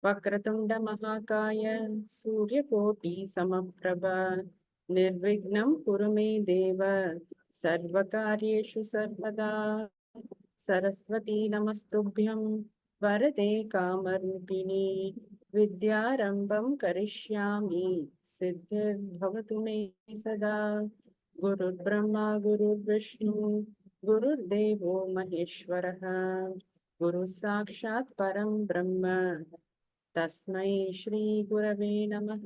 वक्रतुंड महाकाय सूर्यकोटि समप्रभ निर्विघ्नं कुरु मे देव सर्वकार्येषु सर्वदा सरस्वती नमस्तुभ्यं वरदे कामरूपिणी विद्यारंभं करिष्यामि सिद्धिर्भवतु मे सदा गुरुर्ब्रह्मा गुरुर्विष्णु गुरुर्देवो महेश्वरः गुरु साक्षात् परं ब्रह्म तस्मै श्री गुरवे नमः.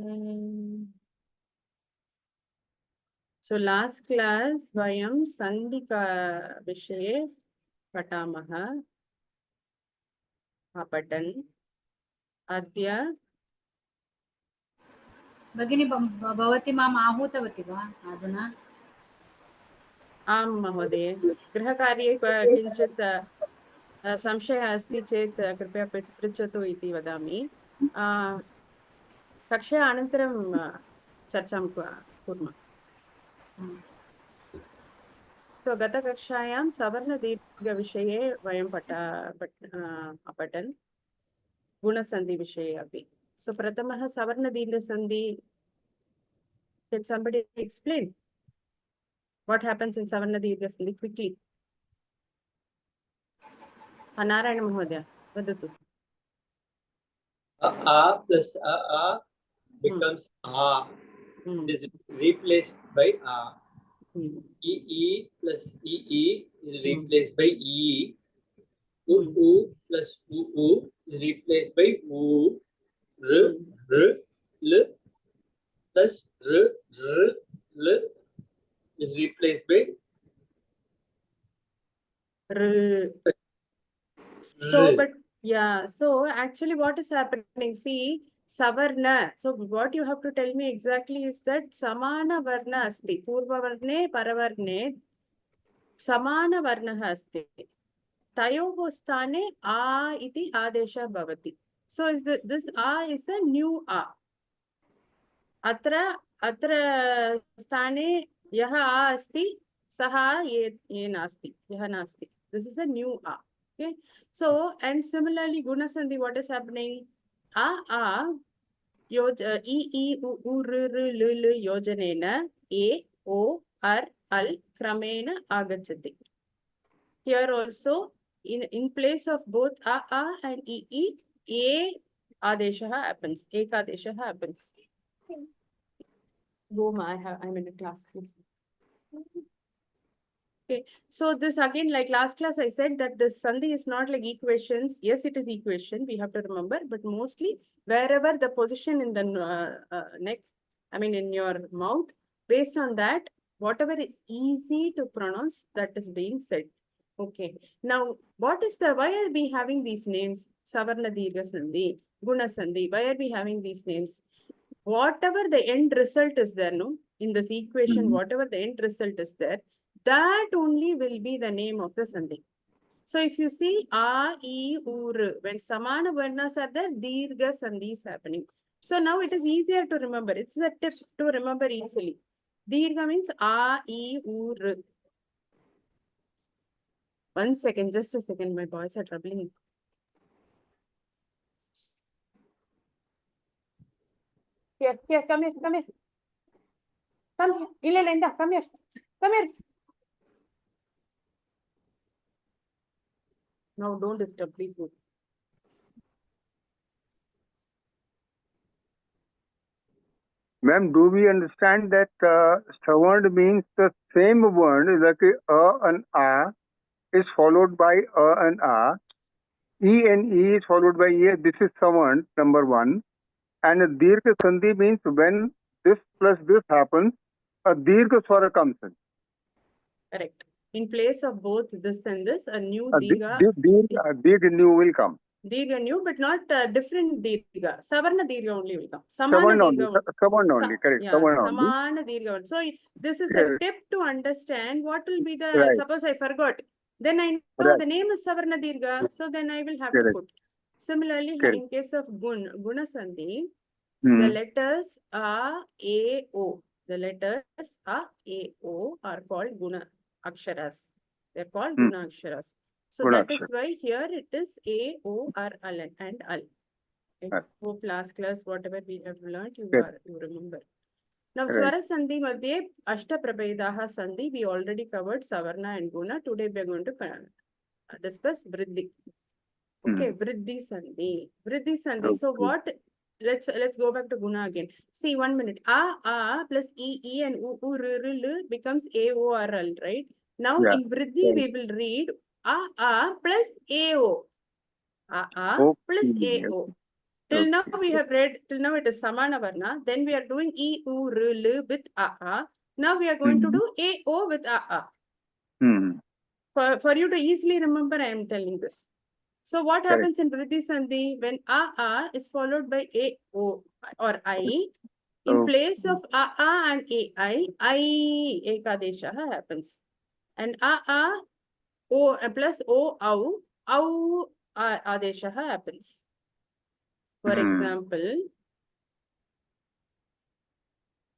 So last class वयं संधिका विषये पठामः अपठन् अद्य भगिनी भवती माम् आहूतवती वा अधुना? आं महोदय, गृहकार्ये किञ्चित् संशयः अस्ति चेत् कृपया पृच्छतु इति वदामि. कक्षा अनन्तरं चर्चां कुर्मः. सो गतकक्षायां सवर्णदीर्घविषये वयं अपठन् गुणसन्धिविषये अपि. सो प्रथमः सवर्णदीर्घसन्धि. Can somebody explain what happens in सवर्णदीर्घसन्धि quickly? Narayan महोदय वदतु. A plus a becomes a. It is replaced by a. E plus e is replaced by e. U plus u is replaced by u. R l plus r l is replaced by r. So, but yeah, so actually what is happening? See, Savarna. So what you have to tell me exactly is that Samana Varna asti. Purva Varne, Paravarne, Samana Varna asti. Tayoho sthane a iti adesha bhavati. So is this a is a new a. Atra sthane yaha a asti, saha ye nasti, yaha nasti. This is a new a. Okay. So, and similarly, Guna Sandhi, what is happening? E, U, R, R, L, L, yojanena, A, O, R, Al, kramena, agachati. Here also, in place of both A and E, A adesha happens. Ekadesha happens. Goma, I'm in a class, please. Okay, so this again, like last class, I said that this sandhi is not like equations. Yes, it is equation, we have to remember, but mostly wherever the position in the neck, I mean in your mouth, based on that, whatever is easy to pronounce, that is being said. Okay, now what is why are we having these names? Savarna Dirgha Sandhi, Guna Sandhi, why are we having these names? Whatever the end result is there, no, in this equation, whatever the end result is there, that only will be the name of the sandhi. So if you see a, e, ur, when samana varnas are there, dirgha sandhi is happening. So now it is easier to remember. It's a tip to remember easily. Dirgha means a, e, ur. 1 second, just a second. My boys are troubling. Here, come here. Come here. Linda, come here. Come here. No, don't disturb, please go. Ma'am, do we understand that Savard means the same word, like a and a is followed by a and a. E and E is followed by E. This is Savard, number one. And a Dirgha Sandhi means when this plus this happens, a Dirgha Swara comes in. Correct. In place of both this and this, a new Dirgha. Dirgha new will come. Dirgha new, but not different Dirgha. Savarna Dirgha only will come. Samana only, correct. Yeah, Samana Dirgha. So this is a tip to understand what will be the, suppose I forgot. Then I know the name is Savarna Dirgha, so then I will have to put. Similarly, in case of Guna Sandhi, the letters A, O. The letters A, O are called Guna Aksharas. They are called Guna Aksharas. So that is why here it is A, O, R, Al and Al. I Yes. hope last class, whatever we have learned, you Yes. you remember. Now, Right. Swara Sandhi Madhye, Ashta Prabhedaha Sandhi, we already covered Savarna and Guna. Today we are going to discuss Vriddhi. Okay, Vriddhi Sandhi. Vriddhi Sandhi. So Okay. what? Let's go back to Guna again. See, 1 minute. A plus E and U R becomes A O R L, right? Now Yeah. in Vriddhi Right. we will read A plus A O. A plus Okay. A O. Till now Okay. we have read, till now it is Samana Varna. Then we are doing E U R L with A. Now we are going to do A O with A. Hmm. For you to easily remember, I am telling this. So what Correct. happens in Vriddhi Sandhi when A is followed by A O or I? In Okay. place of A and I Ekadesha happens. And A O plus O Au Adesha happens. For example,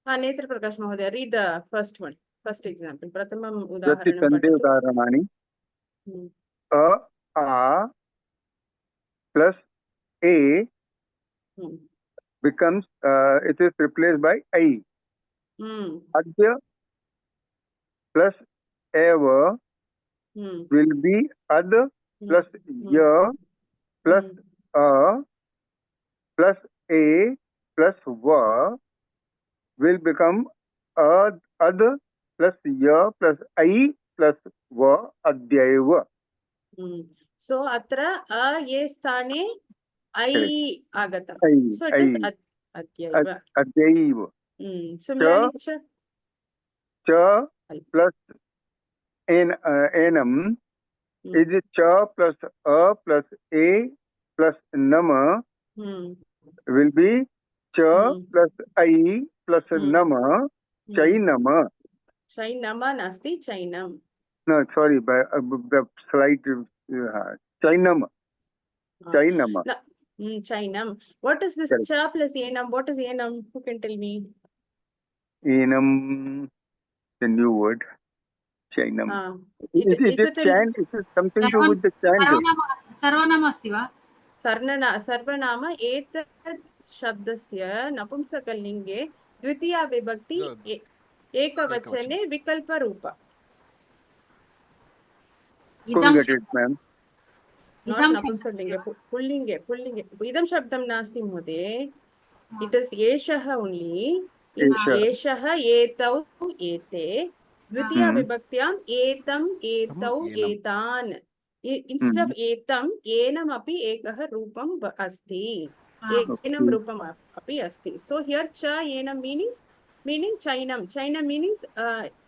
Netra Prakash Mahodaya, read the first one. First example. Prathamam udaharanam Pratisandhi patatu. udaharanani. Hmm. A plus A Hmm. becomes, it is replaced by I. Hmm. Adya plus ever Hmm. will be ad plus Hmm. ya plus Hmm. a plus a plus va will become ad plus ya plus I plus va adyaiva. So atra a ye sthane I agatam. I, So it is adyaiva. adyaiva. Similarly, cha Cha plus enam is cha plus a plus a plus nama will be cha plus I plus nama chainama. Chainama nasti chainam. No, sorry, by the slight chainama. Chainama. Chainam. What is this Correct. cha plus enam? What is enam? Who can tell me? Enam, the new word. Chainam. Is it chant? Is it something to do with the chant? सर्वनाम अस्ति वा? सर्वनाम एतत् शब्दस्य नपुंसकलिङ्गे द्वितीया विभक्ति एकवचने विकल्परूप. Couldn't get it, ma'am. Not नपुंसकलिङ्गे, पुल्लिङ्गे, पुल्लिङ्गे. इदं शब्दं नास्ति महोदय. It is एषः only. एषः, एतौ, एते. द्वितीया विभक्त्याम् एतं, एतौ, एतान्. Instead of etam, enam api ekah rupam asti. Enam rupam api asti. So here cha enam meaning chainam. Chainam means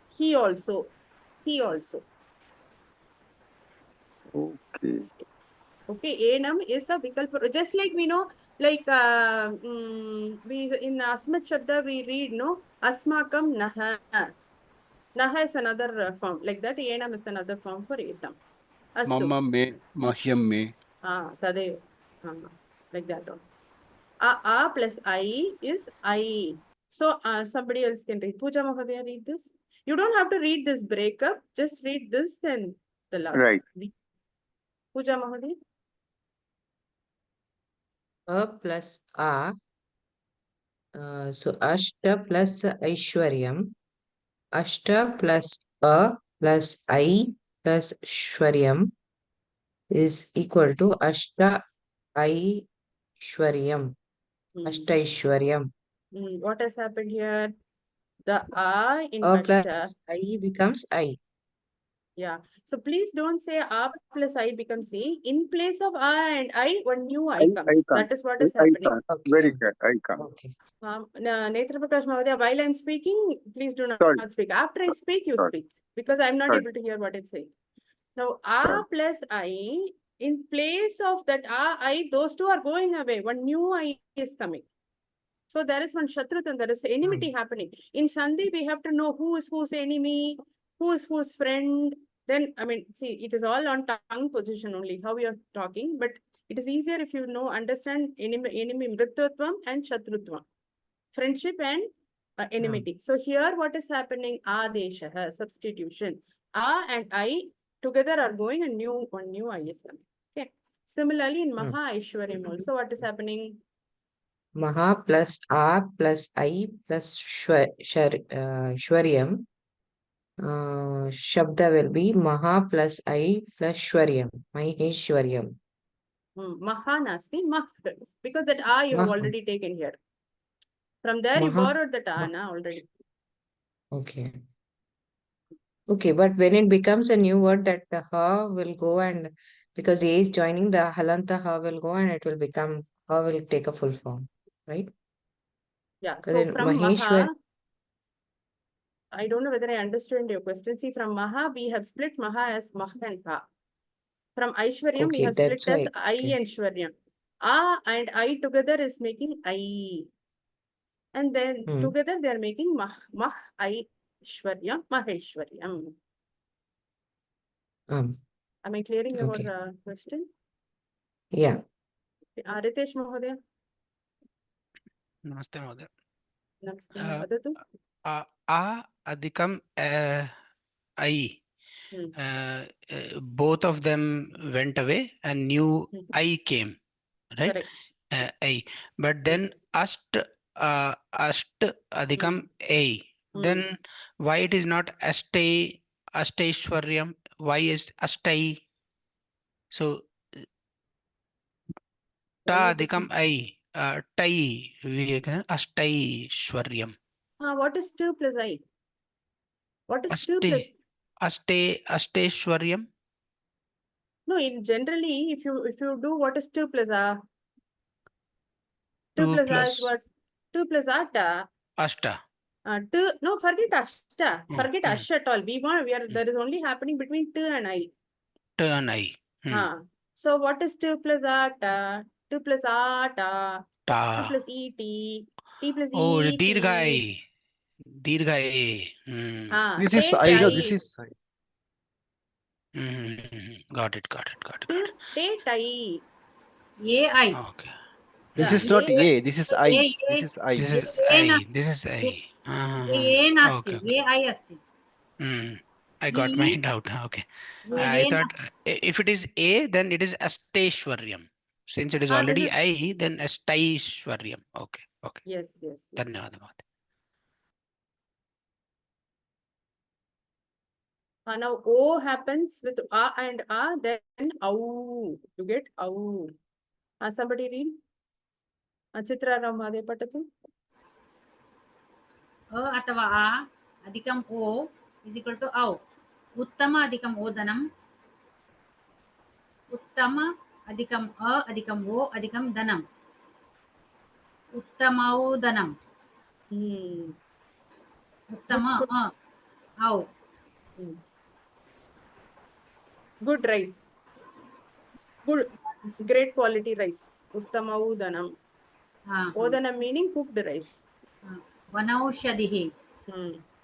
he also. He also. Okay. Okay, enam is a vikalpa. Just like we know, like we in Asmat Shabda we read no asmakam naha. Naha is another form. Like that, enam is another form for etam. Mama me, mahyam me. Tade. Like that one. A plus I is I. So somebody else can read. Pooja Mahodaya, read this. You don't have to read this breakup. Just read this and the last. Right. Pooja Mahodaya. A plus A. So Ashta plus Aishwaryam. Ashta plus A plus I plus Shwaryam is equal to Ashta Aishwaryam. Ashta Aishwaryam. What has happened here? The A in A Ashta. plus I becomes I. Yeah. So please don't say A plus I becomes C. In place of A and I, one new I comes. That is what is happening. Okay. Very good. I can't. Okay. Netra Prakash Mahodaya, while I'm speaking, please do not speak. After I speak, you speak. Because I'm not able to hear what I'm saying. Now, A plus I, in place of that I, those two are going away. One new I is coming. So there is one Shatrut and there is enmity happening. In Sandhi, we have to know who is whose enemy, who is whose friend. Then, I mean, see, it is all on tongue position only, how we are talking. But it is easier if you know, understand enemy mritvatvam and Shatrutvam. Friendship and enmity. So here what is happening? Adesha, substitution. A and I together are going and one new I is coming. Okay. Similarly, in Maha Aishwaryam also, what is happening? Maha plus A plus I plus Shwaryam. Shabda will be Maha plus I plus Shwaryam. Maheshwaryam. Maha nasti, Mah. Because that A you have Maha. already taken here. From there you Maha. borrowed that A na already. Okay. Okay, but when it becomes a new word, that the ha will go, and because A is joining, the halanta ha will go and it will become, ha will take a full form, right? Yeah, So so then from Maheshwar, Maha, I don't know whether I understood your question. See, from Maha, we have split Maha as Mah and Ha. From Aishwaryam, we okay, have split that's as why. I Okay. and Shwaryam. A and I together is making I. And then together they are making Mah Aishwaryam, Maheshwaryam. Am I clearing your Okay. question? Yeah. Ritesh Mahodaya, नमस्ते महोदय namaste, अ, वदतु. आ अधिकम I both of them went away and new I came, right? Correct. I, but then ast adhikam A, then why it is not Astaishwaryam? Why is Astai? So ta adhikam I, Tai, Astaishwaryam. What is 2 plus I? What is 2 plus? Astaishwaryam. No, in generally, if you do what is 2 plus A? 2 2 plus A is plus what? 2 plus Ata. Asta. 2, no, forget Ashta. Forget Ash at all. There is only happening between 2 and I. Turn I. So what is 2 plus Ata? 2 plus Ata. 2 Ta. plus ET. T plus Oh, ET. Dirghai. Dirghai. This is Te I. No, tai. this is I. Got it. Te tai. AI. Okay. This Yeah, is not A. This is I. ये This is I. This is ये I. नास्ति This is I. ये नास्ति Okay. ये I अस्ति I got my doubt. Okay. I ये thought if it is A, then it is Astaishwaryam. Since it is this already is, I, then Astaishwaryam. Okay. yes. Dhanyawad. Now O happens with A and A, then Au. You get Au. Somebody read? Chitra Ram Mahade Patatu. अ अथवा आ अधिकम ओ is equal to औ उत्तम अधिकम ओदनम उत्तम अधिकम अ अधिकम ओ अधिकम धनम उत्तमौदनम उत्तम औ Good rice. Good, great quality rice. Uttamaudanam. Odanam meaning cooked rice. वनौषधिः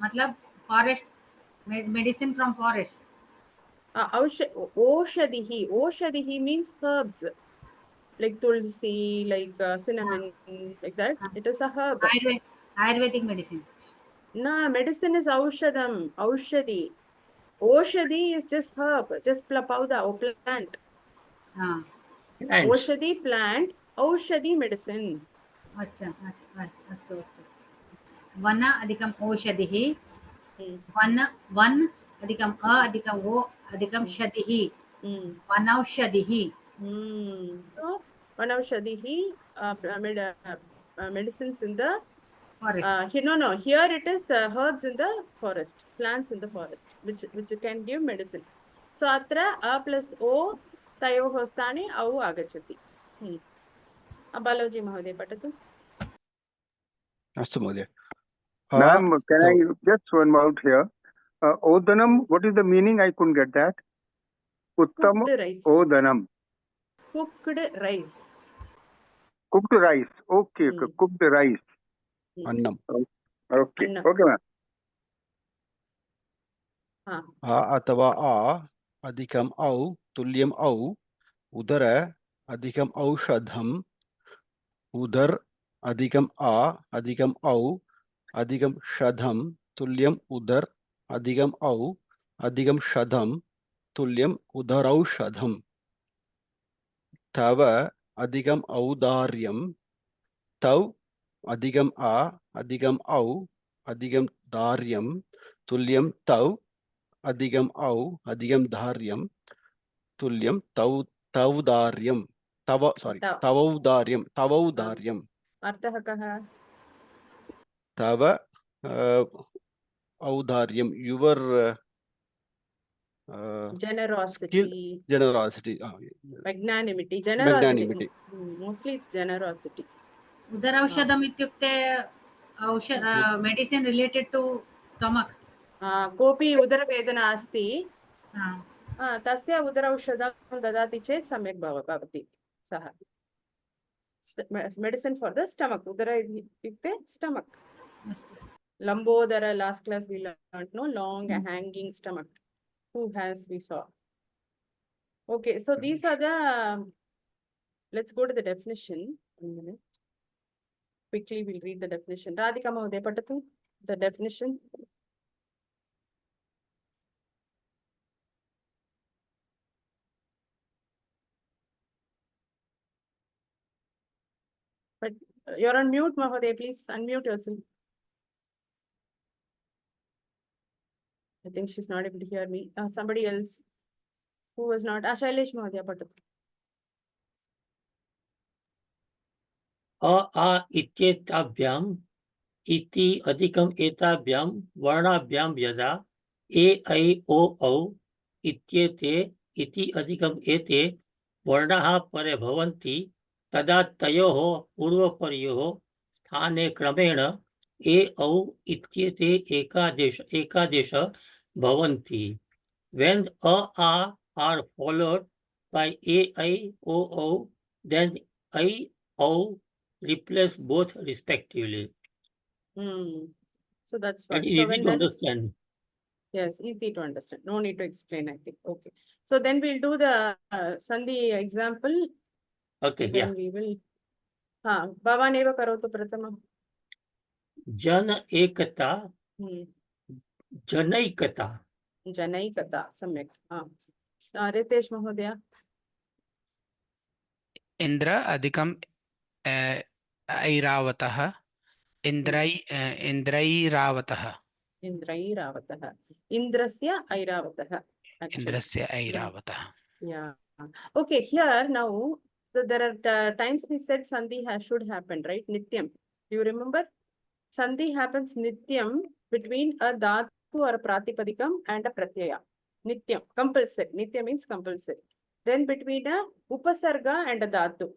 मतलब forest medicine from forest Oshadihi. Oshadihi means herbs. Like tulsi, like cinnamon, like that. It is a herb. Ayurvedic medicine No, medicine is aushadam. Aushadi. Oshadi is just herb, just pauda or plant. Oshadi plant, aushadi medicine. अच्छा अस्तु अस्तु one अधिकम औषधिः one अधिकम a अधिकम O अधिकम शदिः वनौषधिः So vanaushadihi medicines in the forest. Here it is herbs in the forest, plants in the forest, which can give medicine. So atra a plus o tayoho sthane au agachati. Balaji Mahoday patatu. Astu Mahodaya. Ma'am, can I just one out here? Odanam, what is the meaning? I couldn't get that. Uttam Cooked rice. Odanam. Cooked rice. Cooked rice. Okay, cooked rice. Annam. Okay, Annam. okay, ma'am. A अथवा A अधिकम औ तुल्यम औ उदर अधिकम औषधम उदर अधिकम A अधिकम औ अधिकम शधम तुल्यम उदर अधिकम औ अधिकम शधम तुल्यम उदरौषधम. तव अधिकम औदार्यम, तव अधिकम आ अधिकम औ अधिकम दार्यम तुल्यम तव अधिकम औ अधिकम धार्यम तुल्यम तव तवदार्यम तव सॉरी तव तवौदार्यम अर्थः कः? तव औदार्यम your Generosity, generosity magnanimity, magnanimity Mostly it's generosity. उदरौषधम् इत्युक्ते मेडिसिन् रिलेटेड टू स्टमक. कोऽपि उदरवेदना अस्ति, तस्य उदरौषधं ददाति चेत् सम्यक् भवति सः. Medicine for the stomach. उदर इत्युक्ते stomach. Lambodara, last class we learned, no, long hanging stomach. Who has, we saw. Okay, so these are the, let's go to the definition. 1 minute. Quickly we'll read the definition. Radhika Mahoday Patatu, the definition. But you're on mute, Mahoday, please unmute yourself. I think she's not able to hear me. Somebody else who was not. Shailesh Mahoday Patatu. अ इत्येताभ्याम् इति अधिकम् एताभ्यां वर्णाभ्यां यदा ए ऐ ओ औ इत्येते इति अधिकम् एते वर्णाः परे भवन्ति तदा तयोः पूर्वपरयोः स्थाने क्रमेण ए औ इत्येते एकादेश भवन्ति. When a are followed by a I o o, then I o replace both respectively. So that's And what. easy So when to understand. Yes, easy to understand. No need to explain, I think. Okay. So then we'll do the Sandhi example. Okay, Then yeah. we will. Bhavan eva karotu prathama. Jana ekata, janaikata. Janaikata, samyak. Ritesh Mahodaya. Indra adhikam ऐरावतः इंद्रैरावतः Indrairavatah. Indrasya Airavataha. इंद्रस्य ऐरावतः. Yeah. Okay, here now there are times we said Sandhi should happen, right? Nityam. Do you remember? Sandhi happens Nityam between a Dhatu or a Pratipadikam and a Pratyaya. Nityam, compulsory. Nitya means compulsory. Then between a Upasarga and a Dhatu.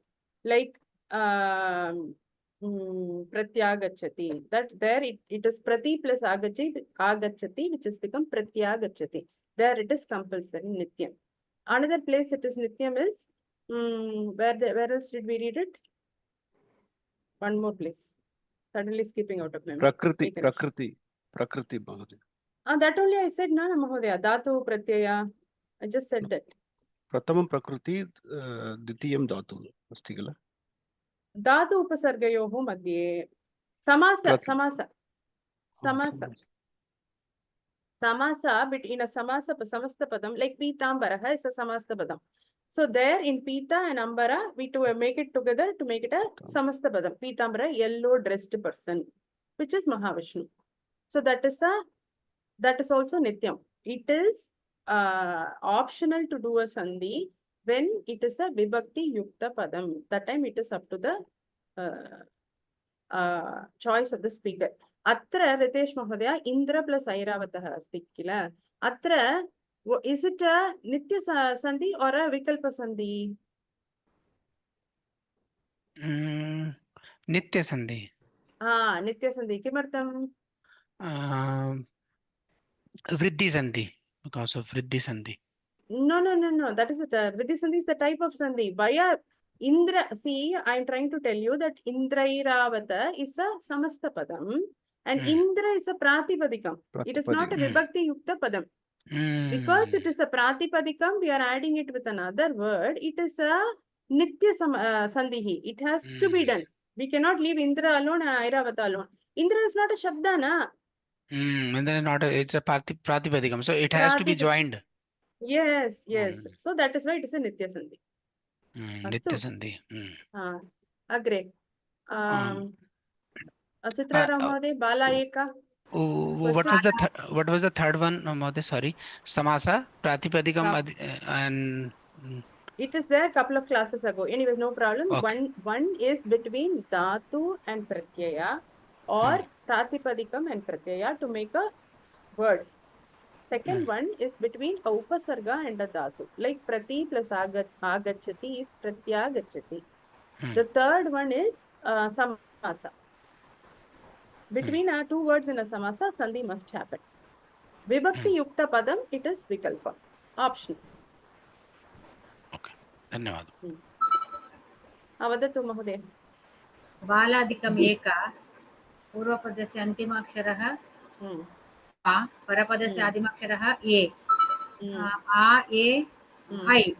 Like Pratyagachati. That there it is Prati plus Agachati, which is become Pratyagachati. There it is compulsory, Nityam. Another place it is Nityam is, where else did we read it? One more place. Suddenly skipping out of memory. Prakriti. That only I said, no, Mahodaya. Dhatu, Pratyaya. I just said that. Prathamam Prakriti, Dvitiyam Dhatu. Asti kala? Dhatu Upasargayoho Madhye. Samasa. Samasa, but in a samasa, samasta padam, like Pitambara is a samasta padam. So there in Pita and Ambara, we to make it together to make it a samasta padam. Pitambara, yellow dressed person, which is Mahavishnu. So that is also Nityam. It is optional to do a Sandhi when it is a Vibhakti Yukta Padam. That time it is up to the choice of the speaker. Atra Ritesh Mahodaya, Indra plus Airavataha asti kila. Atra, is it a Nitya Sandhi or a Vikalpa Sandhi? नित्य संधि. Nitya Sandhi. Kimartam? Vriddhi sandhi, because of Vriddhi sandhi. No. That is it. Vriddhi Sandhi is the type of Sandhi. Vaya Indra, see, I am trying to tell you that Indrairavata is a Samasta Padam and Indra is a Pratipadikam. It is not a Vibhakti Yukta Padam. Because it is a Pratipadikam, we are adding it with another word. It is a Nitya Sandhihi. It has to be done. We cannot leave Indra alone and Airavata alone. Indra is not a Shabda, na? And then it's a Pratipadikam. So it has to be joined. Yes. So that is why it is a Nitya Sandhi. अस्तु नित्यसन्धि अग्रे Um, चित्राराव महोदय बाला एका what was the third one, Mahoday? Sorry, samasa pratipadikam and it is there couple of classes ago. Anyway, no problem. Okay. One is between dhatu and pratyaya or pratipadikam and pratyaya to make a word. Second one is between a upasarga and a dhatu. Like prati plus agachati is pratyagachati. The third one is samasa. Between two words in a samasa, sandhi must happen. Vibhakti yukta padam, it is vikalpa. Optional. Okay. धन्यवाद. वदतु महोदय. बालादिकम् एका पूर्वपदस्य अन्तिमाक्षरः आ, परपदस्य आदिमाक्षरः ए, आ ए ऐ,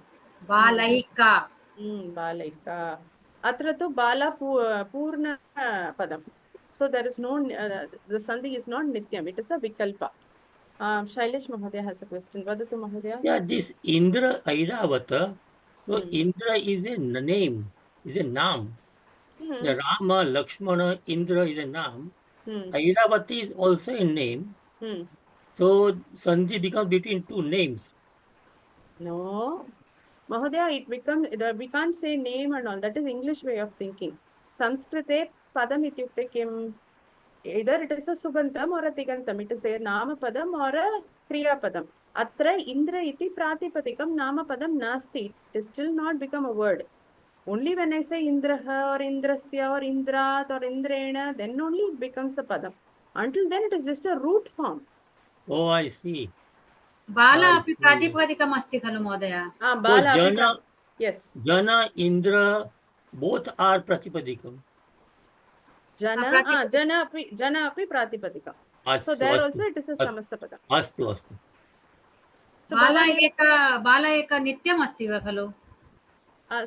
बालैका. बालैका. अत्र तु बाला पूर्ण पदम. So there is no the sandhi is not nityam, it is a vikalpa. Shailesh Mahodaya has a question. Vadatu Mahodaya. Yeah, this Indra Airavata. So Indra is a name, is a naam. The Rama, Lakshmana, Indra is a naam. Airavati is also a name. So sandhi becomes between two names. No, Mahodaya, it becomes, we can't say name and all. That is English way of thinking. Sanskrite padam ityukte kim. Either it is a subantam or a tigantam. It is a nama padam or a kriya padam. Atra Indra iti pratipadikam nama padam nasti. It is still not become a word. Only when I say Indraha or Indrasya or Indrat or Indrena, then only it becomes a padam. Until then, it is just a root form. Oh, I see. बाला अपि प्रातिपदिकम् अस्ति खलु महोदय? Bala so Jana, yes. Jana, Indra, both are pratipadikam. Jana api pratipadikam. So there also it is a samasta padam. Astu. So बाला एका नित्यम् अस्ति वा खलु?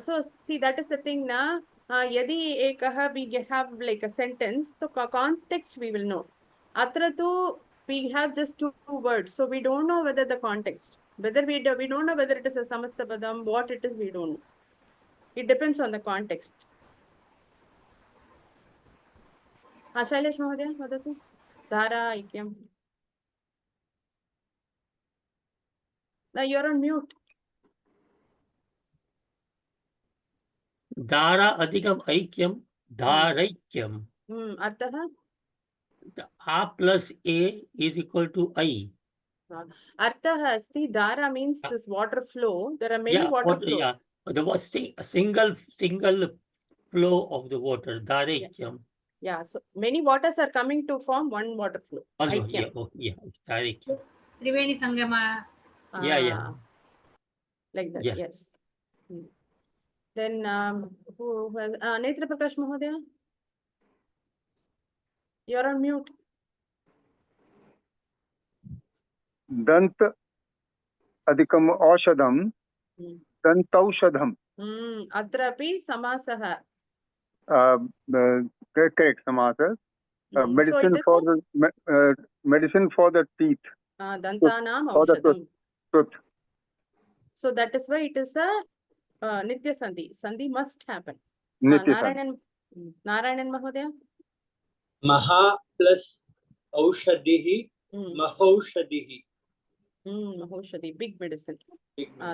So see, that is the thing na. Yadi ekaha we have like a sentence, so context we will know. Atra tu we have just two words, so we don't know whether the context, whether we don't know whether it is a samasta padam, what it is we don't know. It depends on the context. Shailesh Mahodaya, vadatu. Dhara Ikyam. Now you're on mute. Dara adhikam aikyam, dharaikyam. Arthaha? A plus A is equal to I. Arthaha asti, Dhara means this water flow. There are many water flows. Yeah. There was a single flow of the water, dharaikyam. Yeah, so many waters are coming to form one water flow. Dharaikyam. Triveni Sangama. Yeah. Like that, Yeah. yes. Then, who has, Netra Prakash Mahodaya? You're on mute. Dant adhikam aushadam, dantaushadham. Atrapi samasaha. Correct, samasa. Medicine So for the medicine for the teeth. Dantanam For the aushadam. tooth. So that is why it is a Nitya Sandhi. Sandhi must happen. Nitya Narayanan Mahodaya? Maha plus Aushadihi, Mahaushadihi. Mahaushadi, big medicine.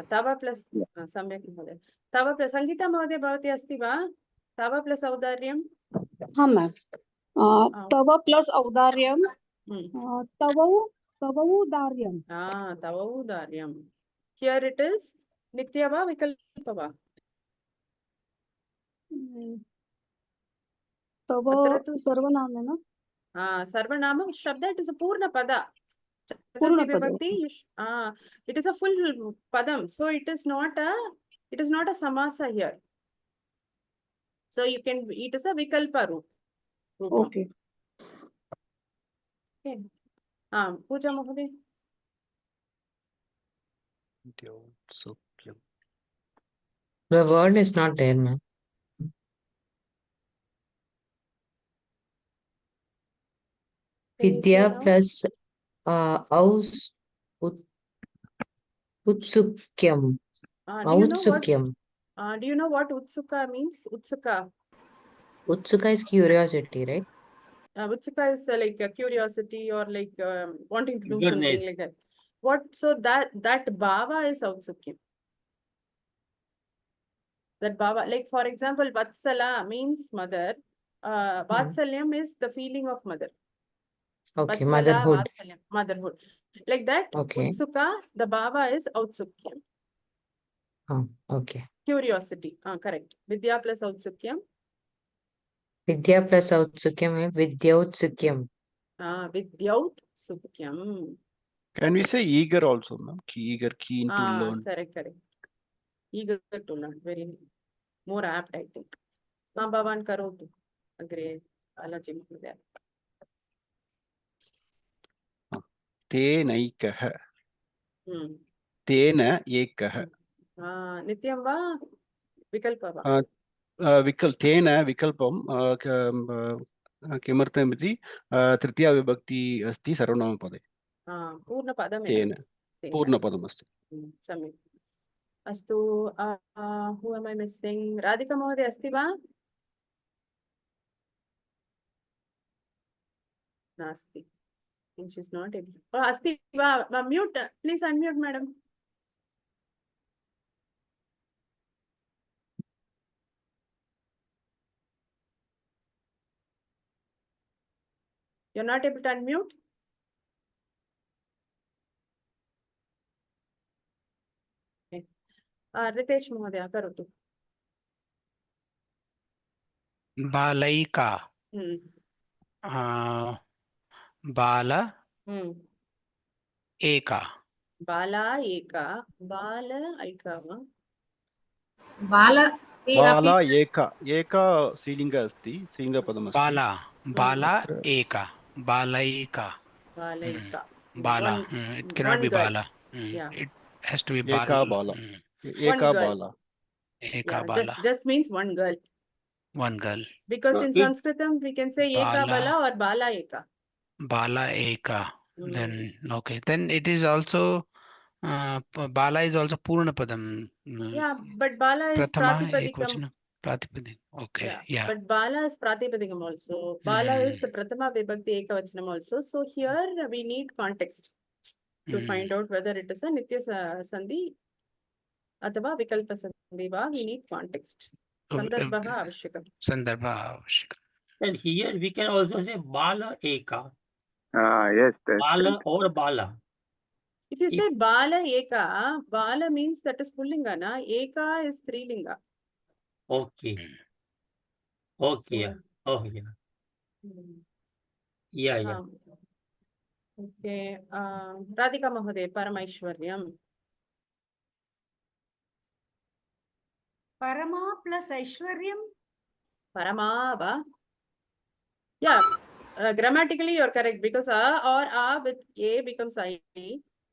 Tava plus Samyak Mahodaya. Tava plus Sangeeta Mahodaya bhavati asti va? Tava plus Audaryam? हाँ ma'am तव plus औदार्यम तवौदार्यम. Tavaudaryam. Here it is Nitya va Vikalpa va? तव सर्वनाम है ना? Sarvanama Shabda, it is a Purna Pada. Purna Chaturthi pada. Vibhakti, it is a full Padam. So it is not a Samasa here. So you can, it is a Vikalpa root. Okay. Okay. Pooja Mahodaya. The word is not there, ma'am. Vidya plus aus utsukyam. Do you know what? Autsukyam. Do you know what Utsuka means? Utsuka. Utsuka is curiosity, right? Utsuka is like a curiosity or like wanting to do something Eagerness. like that. What? So that bhava is Utsukyam. That bhava, like for example, Vatsala means mother. Vatsalyam is the feeling of mother. Okay, Vatsala, motherhood. Vatsalyam, motherhood. Like that, Okay. Utsuka, the bhava is Autsukyam. Oh, okay. Curiosity. Correct. Vidya plus Autsukyam. Vidya plus Autsukyam is Vidyautsukhyam. Vidyaut Sukyam. Can we say eager also, ma'am? Eager, keen to learn. Correct. Eager to learn. Very more apt, I think. Bhavan karotu. Agree. Alajim there. Tenaikah. Tena ekah. Nityam va vikalpa va. तेन विकल्पं किमर्थमिति तृतीया विभक्ति अस्ति सर्वनामपदे तेन पूर्णपदमस्ति सम्यक् अस्तु who am I missing? Radhika Mohoday अस्ति वा नास्ति she is not able. अस्ति वा mute, please unmute madam. You're not able to unmute? Okay. Ritesh Mohoday, karotu. Balaika. Bala Eka. Bala Eka. Bala Eka va? Bala बाला एका स्त्रीलिङ्ग अस्ति स्त्रीलिङ्गपदमस्ति Bala Eka. Balaika. Balaika. Bala. It cannot be Bala. Yeah. It has to be एका Bala. बाला एका बाला Eka Bala. Just means one girl. One girl. Because in Sanskritam we can say Eka Bala or Bala Eka. Bala Eka. Then okay. Then it is also Bala is also Purna Padam. Yeah, but Bala is Prathama Pratipadikam. Ekvachana. Pratipadik. Okay. Yeah. But Bala is Pratipadikam also. Bala is the Prathama Vibhakti Ekavachanam also. So here we need context to find out whether it is a Nitya Sandhi Athava Vikalpa Sandhi va. We need context. Sandarbha Avashyakam. Sandarbha Avashyakam. And here we can also say Bala Eka. Yes. That's Bala right. or Bala. If you say Bala Eka, Bala means that is Pullinga, na? Eka is Strilinga. Okay. Okay. Yeah. Oh, yeah. Yeah. Okay. Radhika Mohoday, Paramaishwaryam. Parama plus Aishwaryam? Parama va? Yeah. Grammatically you're correct because A or A with A becomes I.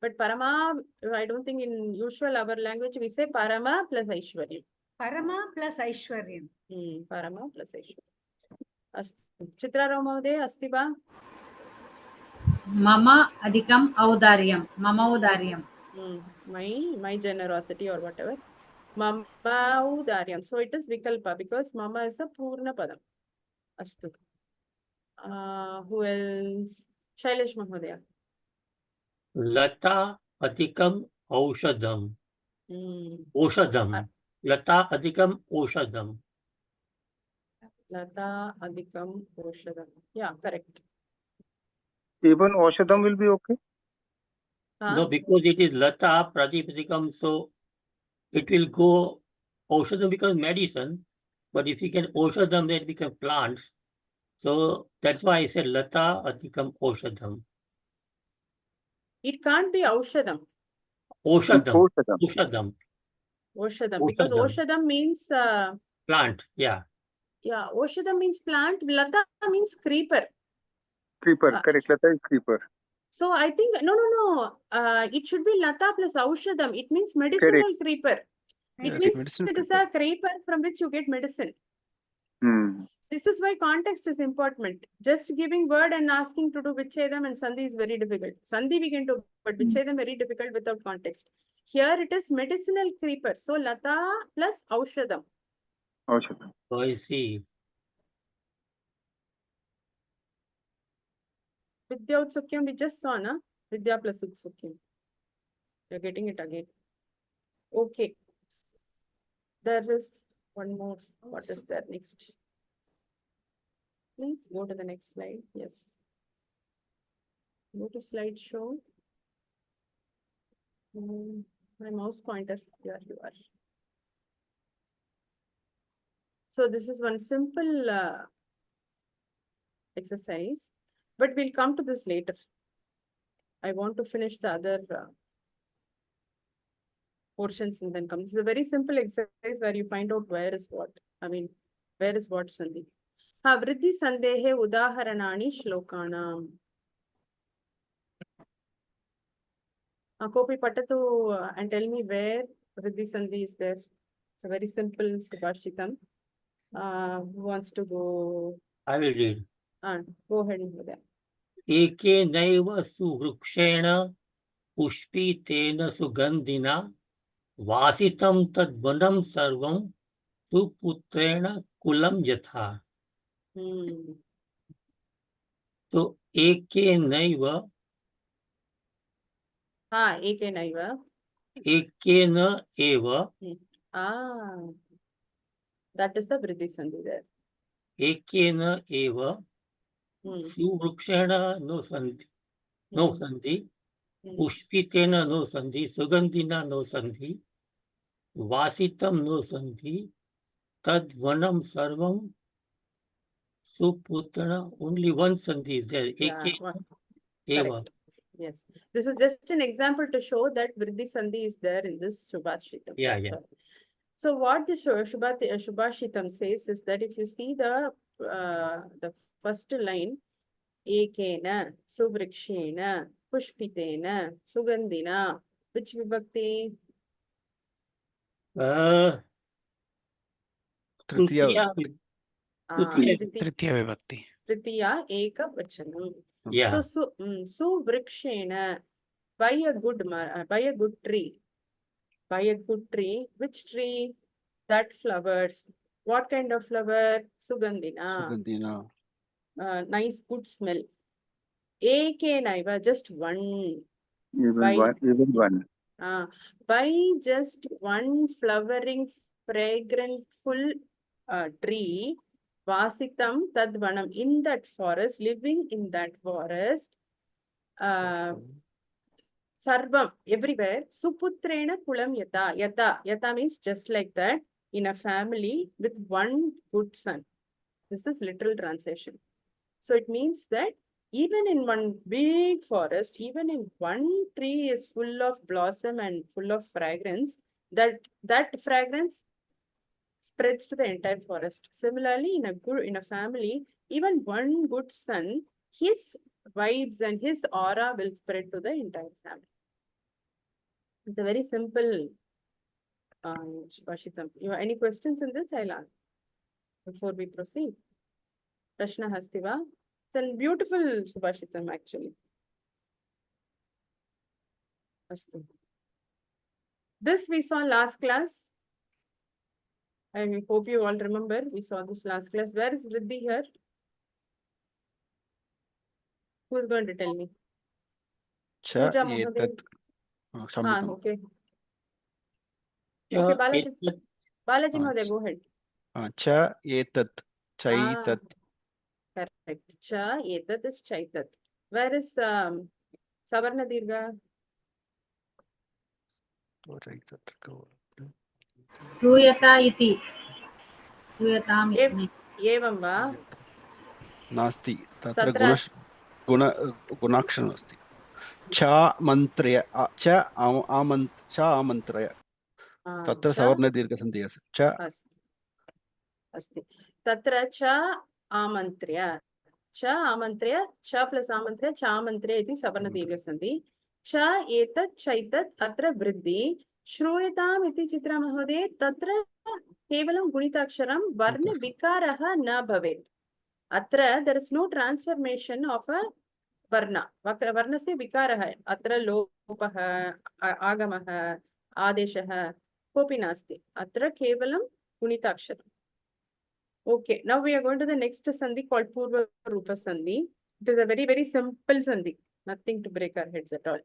But Parama, I don't think in usual our language we say Parama plus Aishwaryam. Parama plus Aishwaryam. Parama plus Aishwaryam. Chitra Rao Mohoday, asti va? Mama adhikam audaryam. Mama audaryam. My generosity or whatever. Mama audaryam. So it is Vikalpa because Mama is a Purna Padam. Astu. Who else? Shailesh Mohoday. Lata Adhikam Aushadam. Oshadam. Lata Adhikam Oshadam. Lata Adhikam Oshadam. Yeah, correct. Even Oshadam will be okay? No, because it is Lata Pratipadikam, so it will go, Oshadam becomes medicine, but if you can Oshadam, then it becomes plants. So that's why I said Lata Adhikam Oshadam. It can't be Aushadam. Oshadam. Oshadam. Oshadam. Because Oshadam means plant. Yeah. Yeah, Oshadam means plant. Lata means creeper. Creeper, correct. Lata is creeper. So I think no. It should be Lata plus Aushadam. It means medicinal creeper. It means it is a creeper from which you get medicine. This is why context is important. Just giving word and asking to do Vichedam and Sandhi is very difficult. Sandhi we can do, but Vichedam very difficult without context. Here it is medicinal creeper. So Lata plus Aushadam. Aushadam. Oh, I see. Vidya Utsukyam we just saw, na? Vidya plus Utsukyam. You're getting it again. Okay. There is one more. What is there next? Please go to the next slide. Yes. Go to slideshow. My mouse pointer. Here you are. So this is one simple exercise, but we'll come to this later. I want to finish the other portions and then come. This is a very simple exercise where you find out where is what. I mean, where is what Sandhi. Ha vriddhi sandehe udaharanani shlokanam. Kopi Patatu and tell me where vriddhi sandhi is there. It's a very simple Subhashitam. Who wants to go? I will read. Go ahead and do that. Eke naiva suvrukshena pushpitena sugandhina vasitam tadvanam sarvam suputrena kulam yatha. So eke naiva. Eke naiva. Ekena eva. That is the vriddhi sandhi there. Ekena eva. Suvrukshena no sandhi. No sandhi. Pushpitena no sandhi. Sugandhina no sandhi. Vasitam no sandhi. Tadvanam sarvam suputrana. Only one sandhi is there. Ekena eva. Yes. This is just an example to show that vriddhi sandhi is there in this Subhashitam. Yeah. So what the Subhashitam says is that if you see the first line, Ekena, Suvrikshena, Pushpitena, Sugandhina, which vibhakti? Tritiya. Tritiya vibhakti. Tritiya Eka Vachanam. Yeah. So Suvrikshena, by a good tree. By a good tree. Which tree? That flowers. What kind of flower? Sugandhina. Sugandhina. Nice, good smell. Eke naiva, just one. Even one. By just one flowering, fragrant, full tree, Vasitam Tadvanam, in that forest, living in that forest, Sarvam, everywhere, Suputrena Kulam Yata. Yata means just like that, in a family with one good son. This is literal translation. So it means that even in one big forest, even in one tree is full of blossom and full of fragrance, that fragrance spreads to the entire forest. Similarly, in a family, even one good son, his vibes and his aura will spread to the entire family. It's a very simple Subhashitam. You have any questions in this? I'll answer before we proceed. Prashna Hastiva. It's a beautiful Subhashitam actually. This we saw last class. I hope you all remember. We saw this last class. Where is Vriddhi here? Who is going to tell me? Cha Pooja etat. Mahadev. Okay. Okay, Balaji Mahadev, go ahead. Cha etat. Chaitat. Correct. Cha etat is chaitat. Where is Savarna Dirgha? Shruyata iti. Shruyatam iti. Evam va? Nasti. Tatra gunakshanam asti. Cha mantraya. Cha amantraya. Tatra savarna dirgha sandhi asti. Cha. Asti. Tatra cha amantraya. Cha amantraya. Cha plus amantraya. Cha amantraya iti savarna dirgha sandhi. Cha etat chaitat atra vriddhi. Shruyatam iti Chitra Mahoday. Tatra kevalam gunitaksharam varna vikaraha na bhavet. Atra there is no transformation of a varna. Varna se vikaraha. Atra lopaha, agamaha, आदेशः कोऽपि नास्ति अत्र केवलं गुणिताक्षरम् okay now we are going to the next sandhi called purva rupa sandhi it is a very simple sandhi nothing to break our heads at all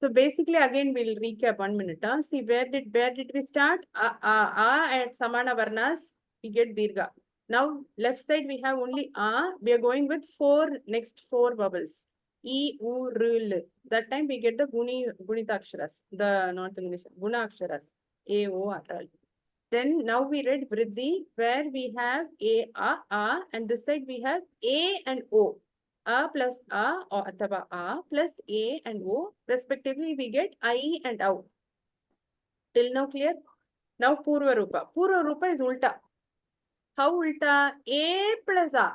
so basically again we'll recap 1 minute see where did we start at samana varnas we get dirgha now left side we have only we are going with next four vowels e u r l that time we get the gunitaksharas the not English guna aksharas a o r. Then now we read vriddhi where we have a and this side we have a and o a plus a or athava a plus a and o respectively we get I and au till now clear now purva rupa is ulta how ulta a plus a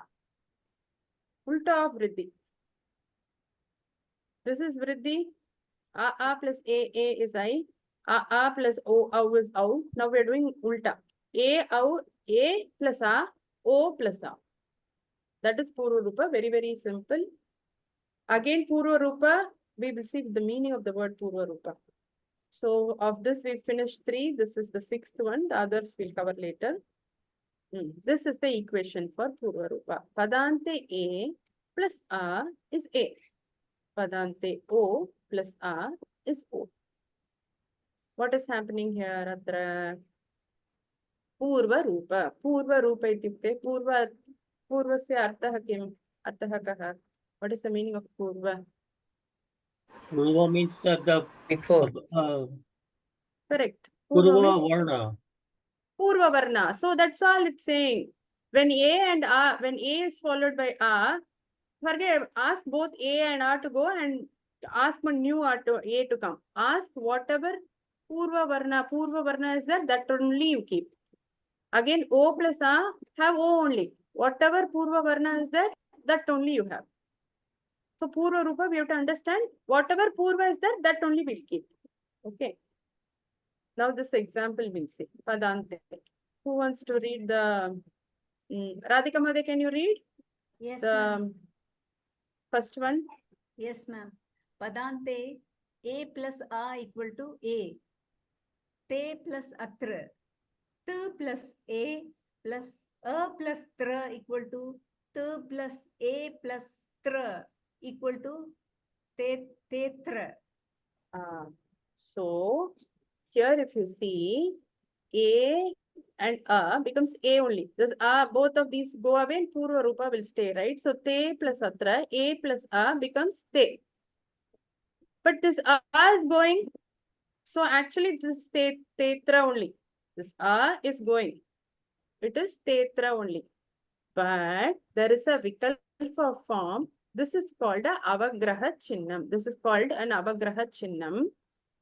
ulta of vriddhi this is vriddhi a plus a is I a plus o is au now we are doing ulta a au a plus a o plus a that is purva rupa very simple again purva rupa we will see the meaning of the word purva rupa so of this we finished 3 this is the 6th one the others we'll cover later this is the equation for purva rupa padante a plus a is a padante o plus a is o what is happening here atra purva rupa ityukte purvasya arthah kim arthah kah what is the meaning of purva Purva means the Before. correct Purva varna. purva varna so that's all it's saying when a and a when a is followed by a forget ask both a and a to go and ask one new a to come ask whatever purva varna is there that only you keep again o plus a have o only whatever purva varna is there that only you have so purva rupa we have to understand whatever purva is there that only we'll keep okay now this example we'll see padante who wants to read the Radhika Madhe, can you read Yes, the ma'am. first one Yes, ma'am. Padante a plus a equal to a. Te plus atra. T plus a plus tra equal to t plus a plus tra equal to tetra. So here if you see a and a becomes a only this both of these go away and purva rupa will stay right so te plus atra a plus a becomes te but this a is going so actually this is tetra only this a is going it is tetra only but there is a vikalpa form this is called a avagraha chinnam this is called an avagraha chinnam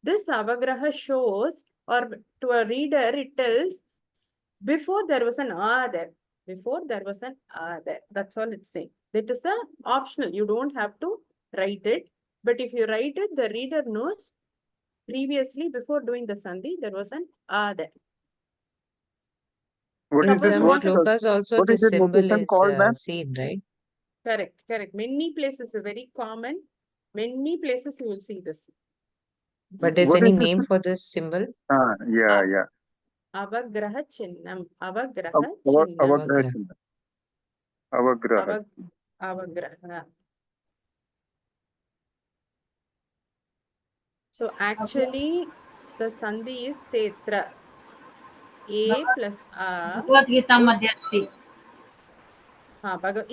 this avagraha shows or to a reader it tells before there was an a there before there was an a there that's all it's saying that is a optional you don't have to write it but if you write it the reader knows previously before doing the sandhi there was an a there What In is this some word? shlokas also What this is this symbol notation is called, ma'am? seen, right? correct many places are very common many places you will see this But there's What any is this? name for this symbol? Yeah. avagraha chinnam Avagraha Avagraha. chinnam. Avagraha. avagraha so actually the sandhi is tetra a plus a Bhagavad Gita madhya asti.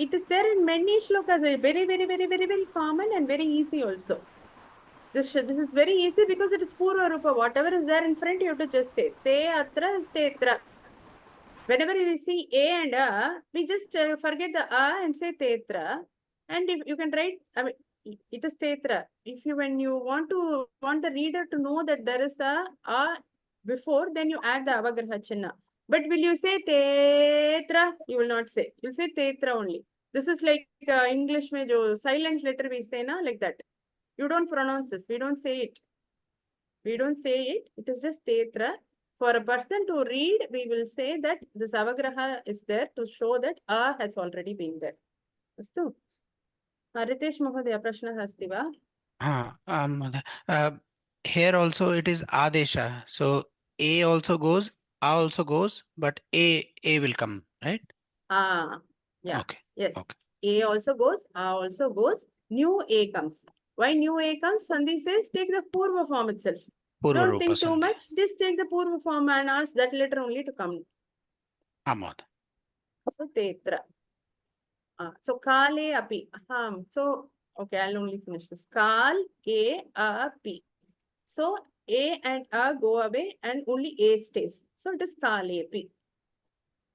It is there in many shlokas very common and very easy also this is very easy because it is purva rupa whatever is there in front you have to just say te atra is tetra whenever we see a and a we just forget the a and say tetra and if you can write I mean it is tetra if you when you want the reader to know that there is a before then you add the avagraha chinna but will you say tetra you will not say you'll say tetra only this is like English mein jo silent letter we say na like that you don't pronounce this we don't say it it is just tetra for a person to read we will say that this avagraha is there to show that a has already been there astu Ritesh Mahodaya prashna अस्ति वा महोदय here also it is Adesha. So A also goes, A also goes, but A will come, right? Yeah, Okay. yes. Okay. A also goes, A also goes, new A comes. Why new A comes? Sandhi says take the Purva form itself. Purva Don't Rupa think too Sandhi. much, just take the Purva form and ask that letter only to come. Amod. So tetra. So kale api. So okay, I'll only finish this. Kal A api. So A and A go away and only A stays. So it is kale api.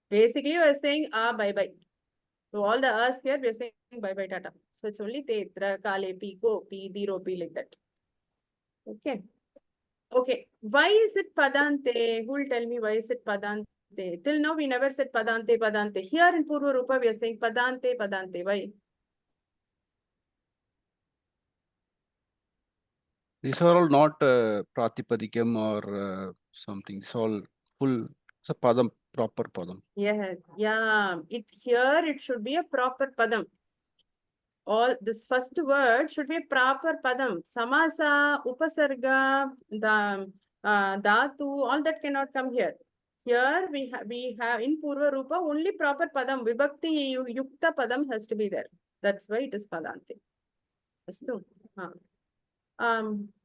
Basically, we are saying bye bye. So all the us here, we are saying bye bye tata. So it's only tetra, kale pi, go pi, diro pi, like that. Okay. Okay. Why is it padante? Who will tell me why is it padante? Till now we never said padante, padante. Here in Purva Rupa we are saying padante, padante. Why? These are all not Pratipadikam or something. It's all full. It's a padam, proper padam. Yeah. Here it should be a proper padam. All this first word should be a proper padam. Samasa, upasarga, dhatu, all that cannot come here. Here we have in Purva Rupa only proper padam. Vibhakti yukta padam has to be there. That's why it is padante. Astu.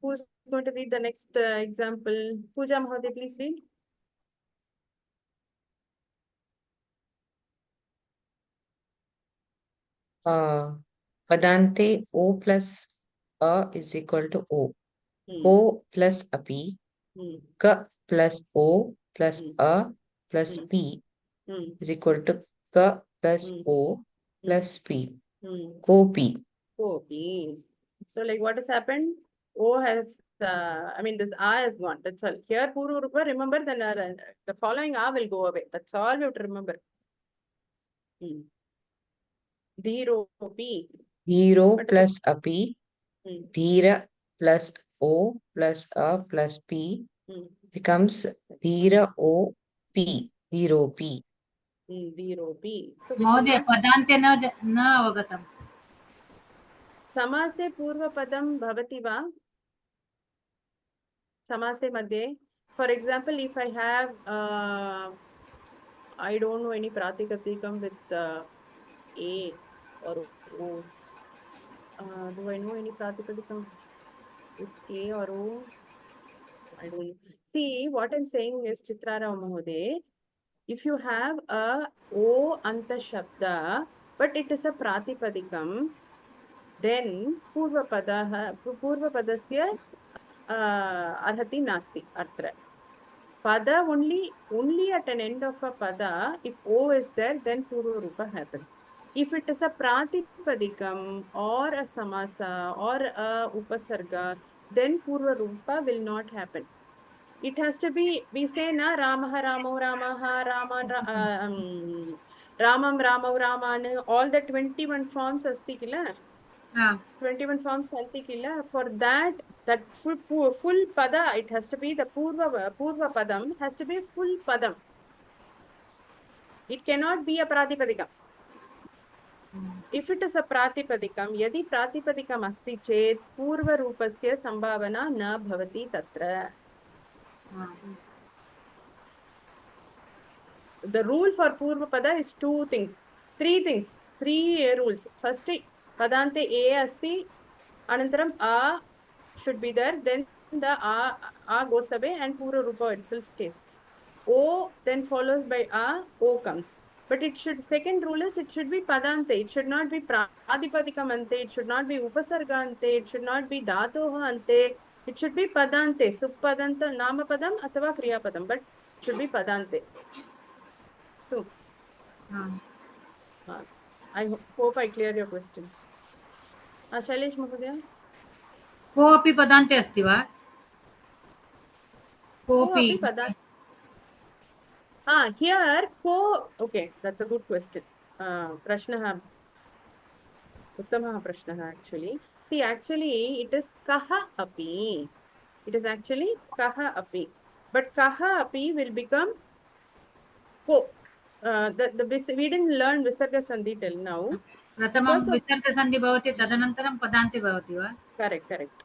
Who's going to read the next example? Pooja Mahoday, please read. Padante O plus A is equal to O. Hmm. O plus api, Hmm. K plus O plus Hmm. A plus Hmm. P Hmm. is equal to K plus Hmm. O plus P. Hmm. Kopi. Kopi. So like what has happened? O has, this A has gone. That's all. Here, Purva Rupa, remember the following A will go away. That's all you have to remember. Dhiro P. Hero What is plus api, it? Dhira plus O plus A plus P becomes Dhira O P. Dhiro P. Dhiro P. So महोदय Vishwanath, पदान्ते न अवगतम् समासे पूर्वपदं भवति वा? Samase madhye. For example, if I have, I don't know any Pratikatikam with A or O. Do I know any Pratipadikam with A or O? I don't know. See, what I'm saying is, Chitrarao Mahode, if you have a O Anta Shabda, but it is a Pratipadikam, then Purva Padasya Arhati Nasti Artra. Pada only at an end of a pada, if O is there, then Purva Rupa happens. If it is a Pratipadikam or a Samasa or a Upasarga, then Purva Rupa will not happen. It has to be, we say na Ramaha Ramo Ramaha Ramam Ramau Raman, all the 21 forms asti kila. 21 forms santi kila. For that full pada, it has to be the Purva Padam, has to be full Padam. It cannot be a Pratipadikam. If it is a Pratipadikam, yadi Pratipadikam asti chet, Purva Rupasya Sambhavana na bhavati tatra. The rule for Purva Pada is three rules. First, Padante A asti, Anantaram A should be there, then the A goes away and Purva Rupa itself stays. O then followed by A, O comes. But second rule is it should be Padante, it should not be Pradipadikam ante, it should not be Upasarga ante, it should not be Dhatoha ante, it should be Padante, Suppadanta, Namapadam, Athava Kriyapadam, but it should be Padante. So, I hope I clear your question. Shailesh Mahodaya? कोऽपि पदान्ते अस्ति वा कोऽपि Koapi Padante. Here, okay, that's a good question. Prashnaha. Uttamaha Prashnaha actually. See, actually, it is Kaha Api. It is actually Kaha Api. But Kaha Api will become Ko. We didn't learn Visarga Sandhi till now. प्रथमं Because of, विसर्गसन्धि भवति तदनन्तरं पदान्ते भवति वा correct.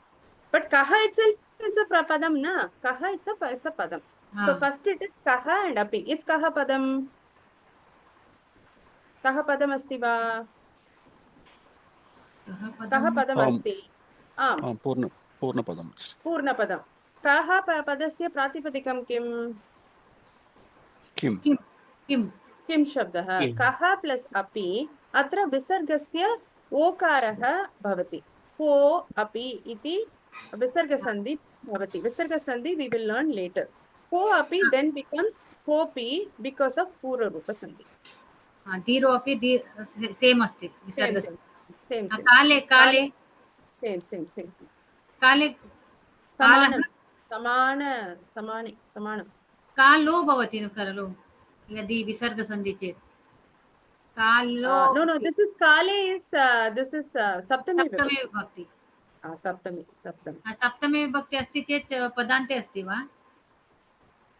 But Kaha itself is a padam, na? Kaha is a padam. So हाँ, first it is kaha and api. Is kaha padam? Kaha padam asti va? कः Kaha पदम् padam asti? पूर्णपदम् पूर्णपदं काः पदस्य प्रातिपदिकं किम् किम् किं किं किं शब्दः किम्? कः प्लस् अपि अत्र विसर्गस्य ओकारः भवति को अपि इति विसर्गसन्धि भवति विसर्गसन्धि we will learn later को अपि then becomes कोऽपि because of पूर्वरूपसन्धि धीरो अपि सेम् अस्ति same विसर्गः same same काले काले same काले समानं समाने समानं कालो भवति खलु यदि विसर्गसन्धि चेत् कालो no this is kale is this is saptami सप्तमी विभक्ति saptami सप्तमी विभक्ति अस्ति चेत् पदान्ते अस्ति वा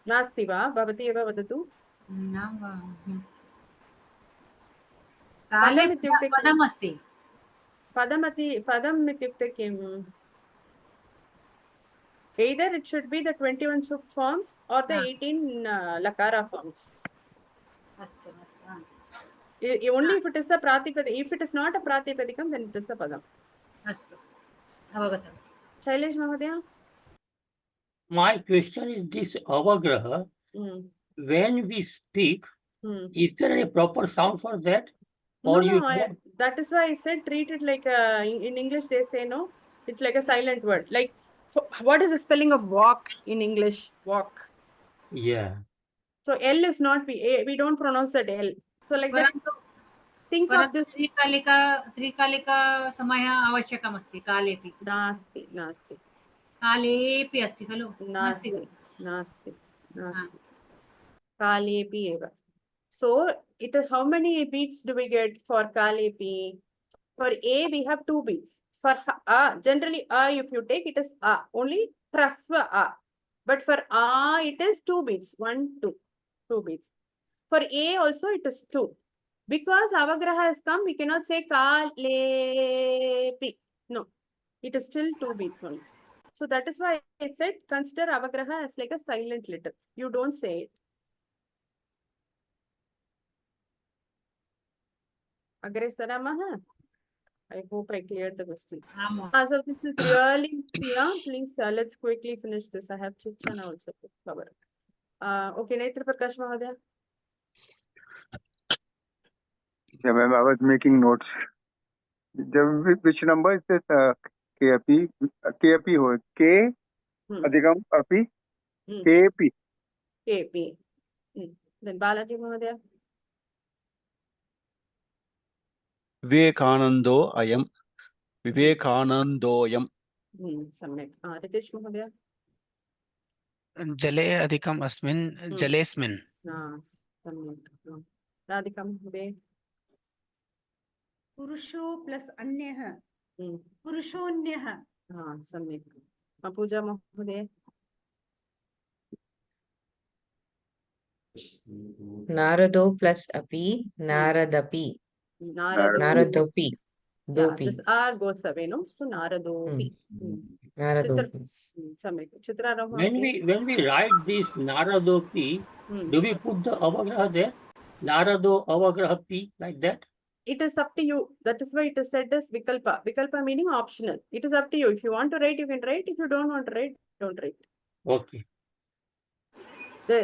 नास्ति वा भवती एव वदतु न वा काले पदम् इत्युक्ते किम्? पदम् अस्ति पदम् इत्युक्ते किम् either it should be the 21 sub forms or the 18 lakara forms अस्तु अस्तु only if it is a pratipadikam if it is not a pratipadikam then it is a padam अस्तु अवगतम् Shailesh Mahodaya My question is this avagraha, when we speak, is there any proper sound for that? Or that is why I said treat it like in English they say no it's like a silent word like what is the spelling of walk in English walk Yeah. so L is not we don't pronounce that L so like that think of this त्रिकालिका समयः आवश्यकमस्ति कालेपि नास्ति कालेपि अस्ति खलु नास्ति कालेपि एव so it is how many beats do we get for kalepi for A we have 2 beats for generally if you take it is only prasva but for it is 2 beats 1 2 beats for A also it is 2 because avagraha has come we cannot say kalepi no it is still 2 beats only so that is why I said consider avagraha as like a silent letter you don't say it Agre Saramaha. I hope I cleared the questions. So this is really clear. Please let's quickly finish this. I have Chichana also to cover. Okay, Netra Prakash Mahodaya. Yeah, ma'am, I was making notes. Which number is this? KP ho K adhikam api KP. KP. Then Balaji Mahodaya. विवेकानन्दो अयं विवेकानन्दोऽयं सम्यक् रितेश महोदय जले अधिकम् अस्मिन् जलेस्मिन् सम्यक् राधिका महोदय पुरुषो plus अन्यः पुरुषोऽन्यः सम्यक् पूजा महोदय नारदो प्लस अपि नारदपि Naradopi. Dopi. This goes away, no? So Naradopi. Naradopi. Chitra Rama. When we write this Naradopi, do we put the avagraha there? Narado avagraha pi like that? It is up to you. That is why it is said as Vikalpa. Vikalpa meaning optional. It is up to you. If you want to write, you can write. If you don't want to write, don't write. Okay.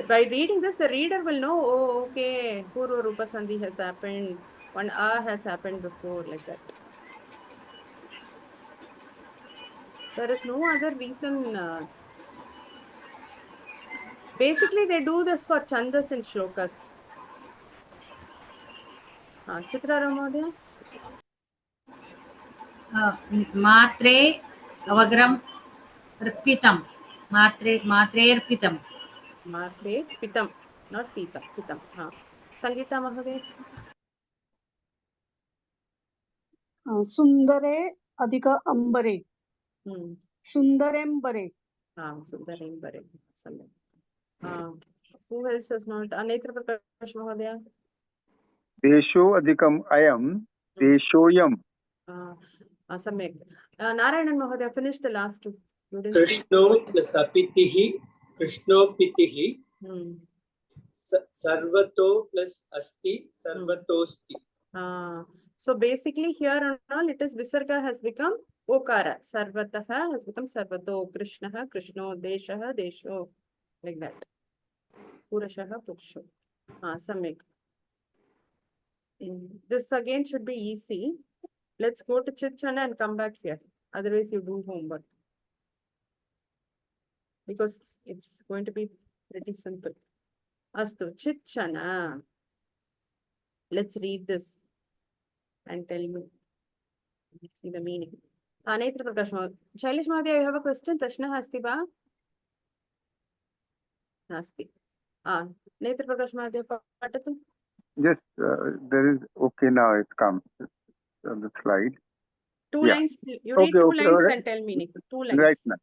By reading this, the reader will know, oh, okay, Purva Rupa Sandhi has happened. One has happened before, like that. There is no other reason. Basically, they do this for chandas and shlokas. Chitra Ramadya. Matre avagram pitam. Matre pitam. Matre pitam, not pita. Pitam. Sangeeta Mahavir. Sundare adhika ambare. Sundarembare. Sundarembare. Who else is not? Netra Prakash Mahodaya. Desho adhikam ayam. Deshoyam. Samyak. Narayanan Mahodaya, finish the last two. You didn't speak. Krishno plus apitihi, Krishnopitihi, sarvato plus asti, sarvatosti. So basically here and all it is Visarga has become Okara. Sarvataha has become Sarvato. Krishnaha, Krishno, Deshaha, Desho. Like that. Purushaha, Purusho. Samyak. This again should be easy. Let's go to Chitchana and come back here. Otherwise you do homework. Because it's going to be pretty simple. Astu, Chitchana. Let's read this and tell me. Let's see the meaning. Netra Prakash Mahadaya. Shailesh Mahadaya, you have a question? Prashna asti ba? Nasti. Netra Prakash Mahadaya, patatu? Yes, there is, okay, now it comes on the slide. Two Yeah. lines. You read two lines and tell meaning. Two lines. Right now.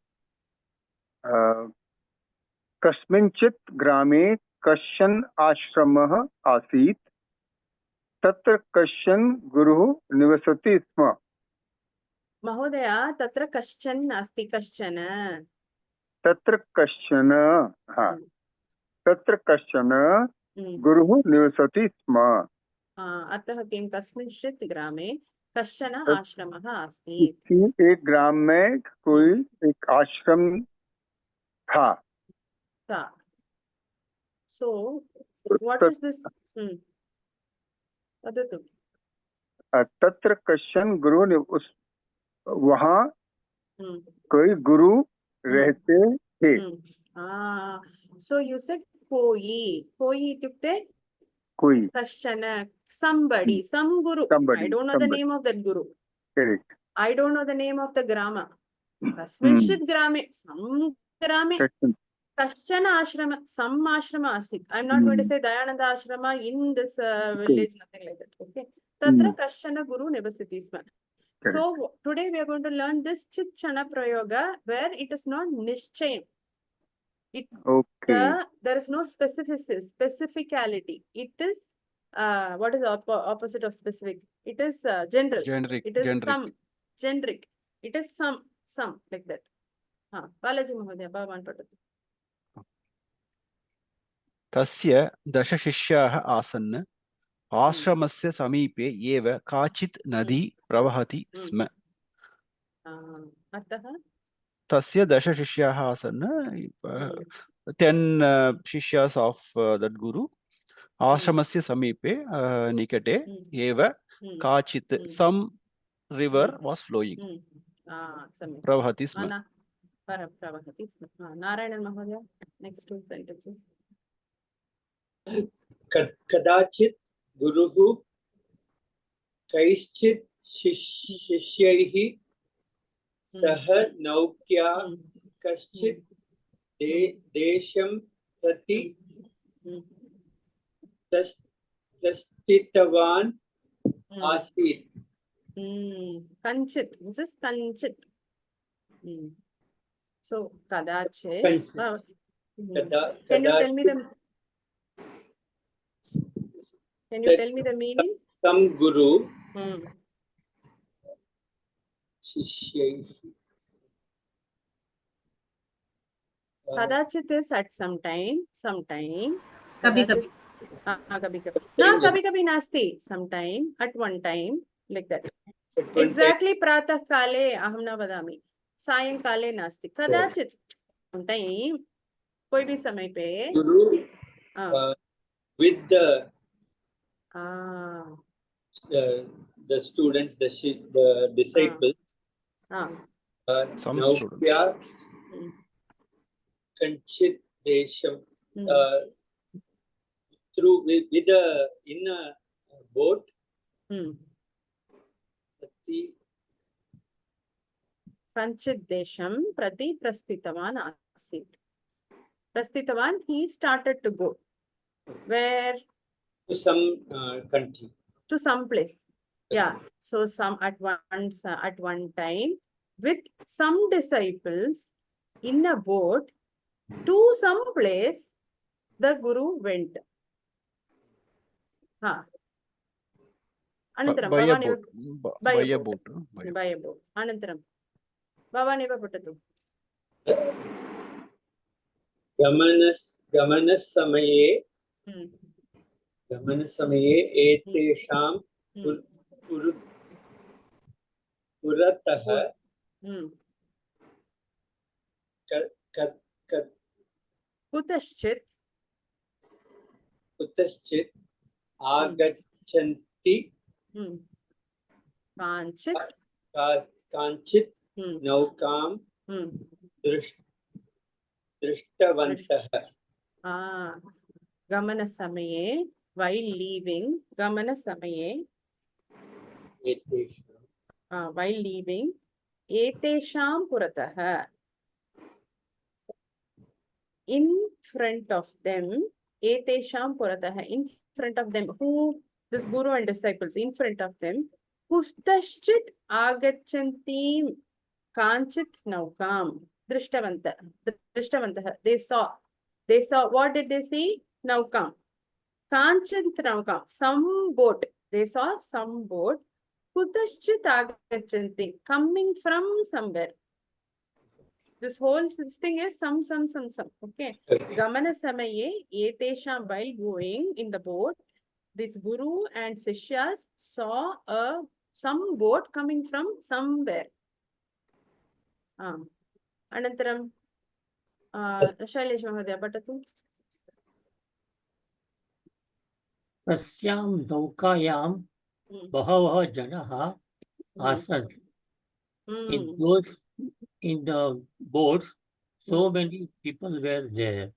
कस्मिंचित् ग्रामे कश्चन आश्रमः आसीत् तत्र कश्चन गुरुः निवसति स्म. Mahodaya, tatra kaschan asti kaschana. तत्र कश्चन गुरुः निवसति स्म. अतः किं कस्मिंश्चित् ग्रामे कश्चन आश्रमः अस्ति. एक ग्राम में कोई एक आश्रम था. So what is this? तत्र कश्चन गुरु ने उस वहाँ कोई गुरु रहते थे. So you said koi ityukte कोई kashchana, somebody, some guru. I don't know the name of that guru. Correct. I don't know the name of the grama. Kasminshit grame, some grame, kashchana ashrama, some ashrama asit. I'm not going to say Dayananda ashrama in this village, nothing like that. Okay. Tatra kashchana guru nivasiti sma. So today we are going to learn this Chitchana Prayoga where it is not Nishchayam. There is no specificality. It is, what is the opposite of specific? It is general. Generic. It is some. Generic. It is some, like that. Balaji Mahodaya, Bhavan Patatu. Tasya dasha shishyaah asanna आश्रमस्य समीपे एव काचित् नदी प्रवहति स्म. तस्य 10 शिष्याः आसन्. 10 शिष्यास् of that guru. आश्रमस्य समीपे निकटे एव काचित्, some river was flowing. प्रवहति स्म. Narayanan Mahodaya, next 2 sentences. कदाचित् गुरुः कैश्चित् शिष्यैः सह नौक्या कश्चित् देशं प्रति प्रस्थितवान् आसीत्. Kanchit. This is Kanchit. So Kadachit. Can you tell me the? Can you tell me the meaning? Some guru. Shishyaihi. Kadachit is at some time. Kabhi kabhi. No, kabhi nasti. Sometime, at one time, like that. Exactly pratah kale aham na vadami. Sayang kale nasti. Kadachit. Sometime, koi bhi samay pe. Guru with the students, the disciples. Some students. Kanchit desham. Through in a boat. Kanchit desham prati prasthitavan asit. Prasthitavan, he started to go. Where? To some country. To some place. Yeah. So some at one time with some disciples in a boat to some place the guru went. Anantaram, by a boat. By a boat. Anantaram. Bhavaneva Patatu. गमनसमये Hmm. गमनसमये एतेषां Hmm. पुरतः Hmm. कश्चित् कुतश्चित् आगच्छन्ति Hmm. काञ्चित् काञ्चित् Hmm. नौकां Hmm. दृष्टवन्तः गमनसमये while leaving गमनसमये while leaving एतेषां पुरतः in front of them एतेषां पुरतः in front of them who this guru and disciples in front of them कुतश्चित् आगच्छन्तीं काञ्चित् नौकां दृष्टवन्तः they saw what did they see naukam काञ्चित् naukam some boat they saw some boat कुतश्चित् आगच्छन्ति coming from somewhere. This whole thing is some. Okay. Gamana samaye etesham while going in the boat, this guru and sishyas saw some boat coming from somewhere. Anantaram Shailesh Mahodaya patatu. तस्यां नौकायां बहवः जनाः आसन्. In the boats, so many people were there.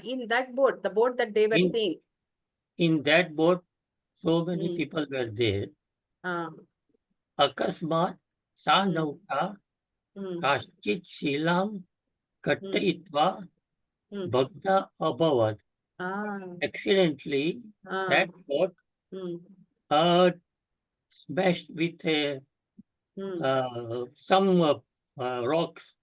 In that boat, the boat that they were seeing. In that boat, so many people were there. Akasmat sa nauka kaschit shilam kattayitva bhagna abhavad. Accidentally, that boat smashed with some rocks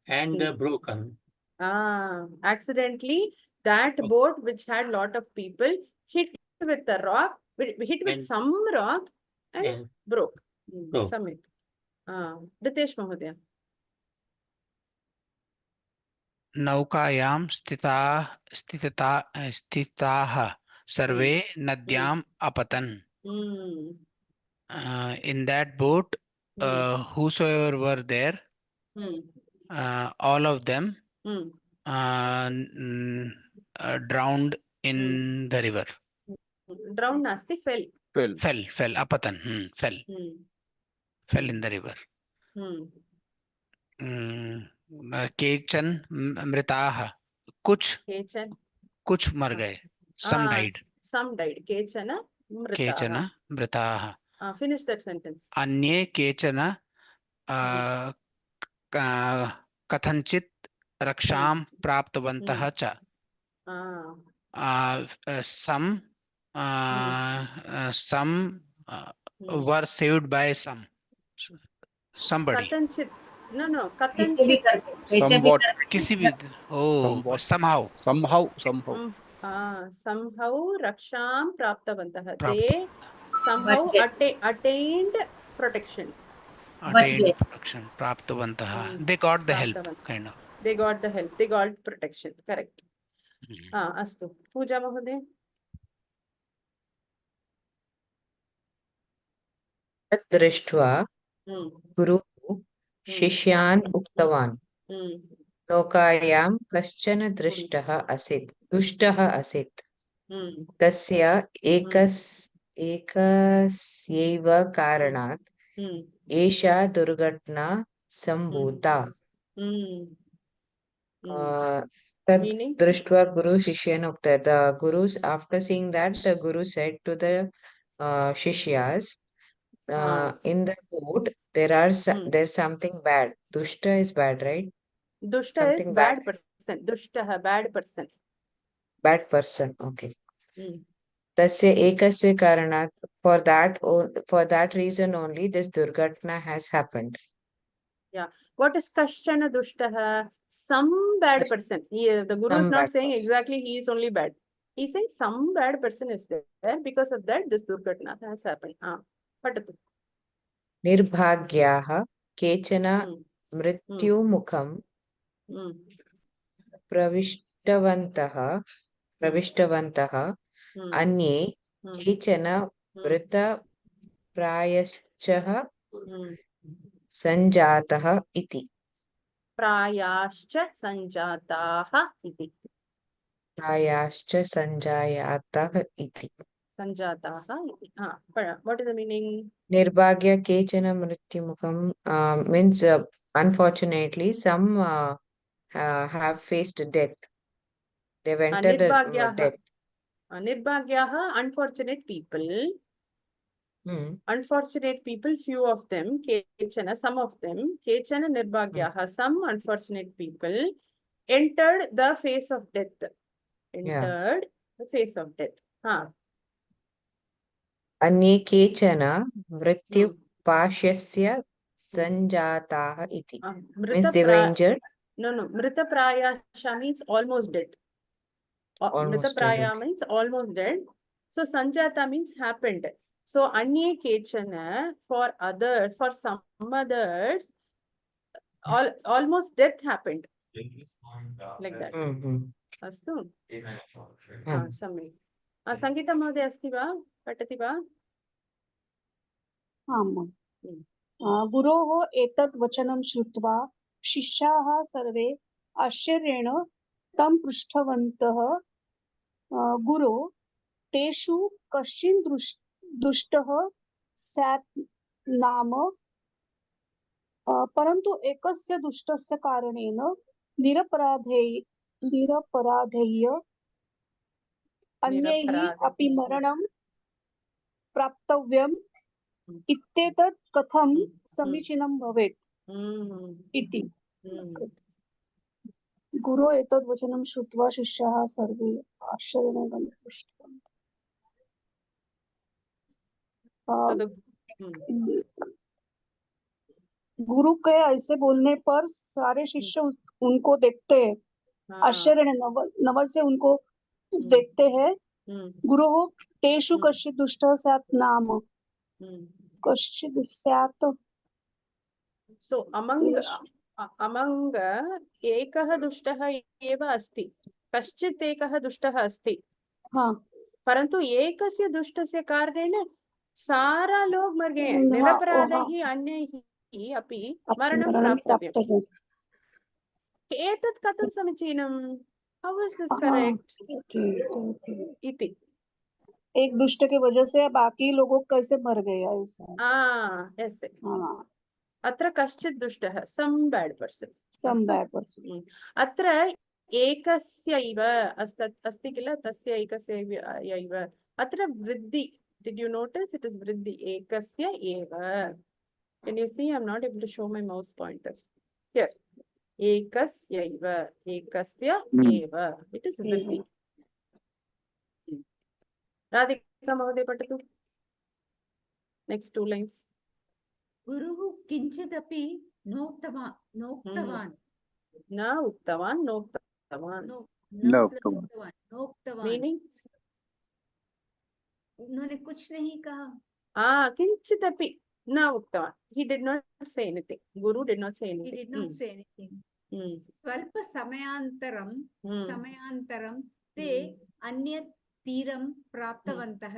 and broken. Accidentally, that boat which had lot of people hit with a rock, hit with some rock and broke. Samit. Ritesh Mahodaya. नौकायां स्थिताः सर्वे नद्याम् अपतन्. In that boat, whosoever were there, all of them drowned in the river. Drowned nasti fell. Fell. Apatan. Fell in the river. केचन मृताः. कुछ मर गए. Some died. केचन मृताः. Finish that sentence. अन्ये केचन कथंचित् रक्षां प्राप्तवन्तः च. Some were saved by somebody. Katanchit. No. Somewhat. Somehow. Somehow raksham praptavantah. They somehow attained protection. Praptavantah. They got the help, kind of. They got the help. They got protection. Correct. Astu. Pooja Mahodaya. Drishtva Guru Shishyan Uktavan Lokayam Kaschana Drishtaha Asit Tasya Ekasyeva Karanat Esha Durgatna Sambhuta. Drishtva Guru Shishyan Ukta. The Gurus, after seeing that, the Guru said to the Shishyas, in the boat, there's something bad. Dushta is bad, right? Dushta Something is bad person. Dushta, bad person. Bad person, okay. Tasya ekasya karanat. For that reason only, this Durgatna has happened. Yeah. What is Kashchana Dushtaha? Some bad person. The Guru is not saying exactly he is only bad. He is saying some bad person is there. Because of that, this Durgatna has happened. Patatu. Nirbhagyaha kechana mrityu mukham Hmm. प्रविष्टवन्तः Hmm. अन्ये Hmm. केचन वृतप्रायश्च Hmm. सञ्जातः इति प्रायाश्च सञ्जाताः इति प्रायाश्च सञ्जाताः इति सञ्जाताः इति what is the meaning? निर्भाग्य केचन मृत्युमुखं means unfortunately some have faced death. They've entered निर्भाग्याः death. निर्भाग्याः unfortunate people. Unfortunate people, few of them, kechana, some of them, kechana nirbhagyaha, some unfortunate people entered the phase of death. Entered the phase of death. अन्ये केचन मृत्युपाशस्य सञ्जाताः इति. Means they were injured. No, mritaprayasha means almost dead. Almost dead, Mritapraya okay. means almost dead. So sanjata means happened. So anye kechana for others, for some others, almost death happened. Like that. Astu? Samyak. Sangeeta Mahoday अस्ति वा? पठति वा? आम् गुरोः एतत् वचनं श्रुत्वा शिष्याः सर्वे आश्चर्येण तं पृष्टवन्तः गुरो तेषु कश्चिन् दुष्टः स्यात् नाम परन्तु एकस्य दुष्टस्य कारणेन निरपराधैः अन्यैः अपि मरणं प्राप्तव्यम् इत्येतत् कथं समीचीनं भवेत् इति गुरो एतत् वचनं श्रुत्वा शिष्याः सर्वे आश्चर्येण तं पृष्टवन्तः गुरु के ऐसे बोलने पर सारे शिष्य उनको देखते हैं आश्चर्य नवल से उनको देखते हैं गुरु हो तेषु कश्चित् दुष्टः स्यात् नाम कश्चित् स्यात् So among एकः दुष्टः एव अस्ति कश्चित् एकः दुष्टः अस्ति परन्तु एकस्य दुष्टस्य कारणेन सारा लोग मर गए हैं निरपराधैः अन्यैः अपि मरणं प्राप्तव्यम् एतत् कथं समीचीनं how is this correct इति एक दुष्ट की वजह से बाकी लोगों कैसे मर गए ऐसा ऐसे अत्र कश्चित् दुष्टः some bad person अत्र एकस्यैव अस्ति किल तस्य एकस्यैव अत्र वृद्धि did you notice it is वृद्धि एकस्य एव can you see I'm not able to show my mouse pointer here एकस्यैव एकस्य एव it is वृद्धि राधिका महोदय पठतु next two lines गुरुः किञ्चिदपि नोक्तवान् नोक्तवान् meaning उन्होंने कुछ नहीं कहा किञ्चिदपि न उक्तवान् he did not say anything guru did not say anything he did not say anything स्वल्प समयान्तरं ते अन्यत् तीरं प्राप्तवन्तः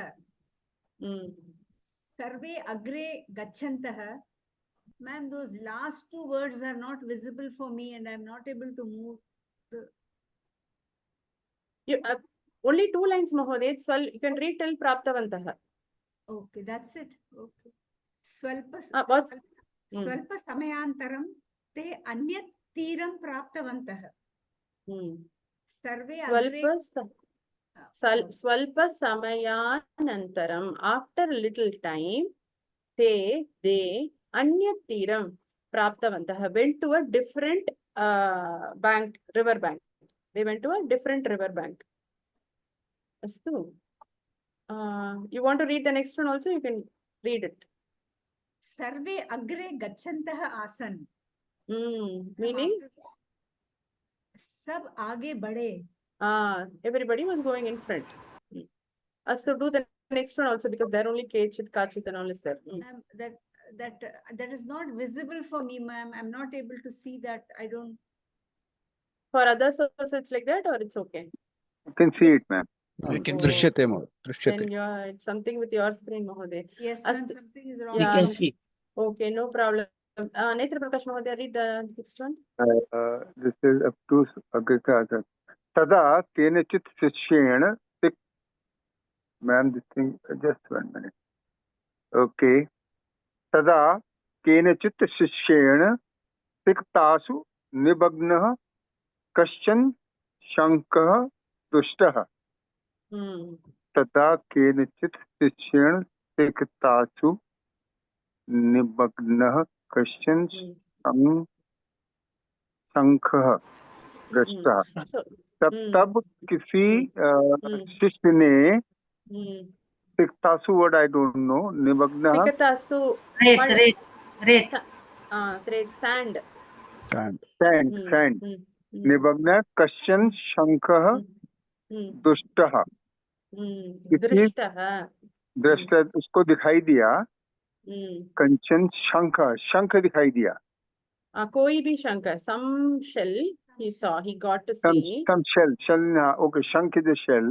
सर्वे अग्रे गच्छन्तः ma'am those last two words are not visible for me and I am not able to move only two lines Mahoday you can read till praptavantah okay that's it okay swalpa samayantaram te anyat तीरं प्राप्तवन्तः सर्वे स्वल्प समयानन्तरम् after a little time they अन्यत् तीरं प्राप्तवन्तः went to a different river bank they went to a different river bank astu you want to read the next one also you can read it सर्वे अग्रे गच्छन्तः आसन् meaning सब आगे बढ़े everybody was going in front astu do the next one also because there only kechit kachit and all is there that is not visible for me ma'am I'm not able to see that I don't For others also it's like that, or it's okay? You can see it, ma'am. We can Oh, see. Drishyate mode. Then Drishyate. it's something with your screen, Mahoday. Yes, Ast- ma'am, something is We wrong. Yeah. can see. Okay, no problem. Netra Prakash Mahoday, read the next one. This is up to Agrita. Tada kenachit shishyen tik. Ma'am, this thing, just 1 minute. Okay. Tada kenachit shishyen tiktasu nibagnah कश्चन शंकः दुष्टः तथा केनचित् शिष्येण सिक्तासु निमग्नः कश्चन शंखः दुष्टः। तब किसी शिष्य ने सिक्तासु word I don't know निमग्नः Sikatasu. Sand. निमग्न कश्चन शंखः दुष्टः। दृष्ट उसको दिखाई दिया कंचन शंख दिखाई दिया। कोई भी शंख, some shell he saw, he got to see. Some shell, okay, शंख is a shell.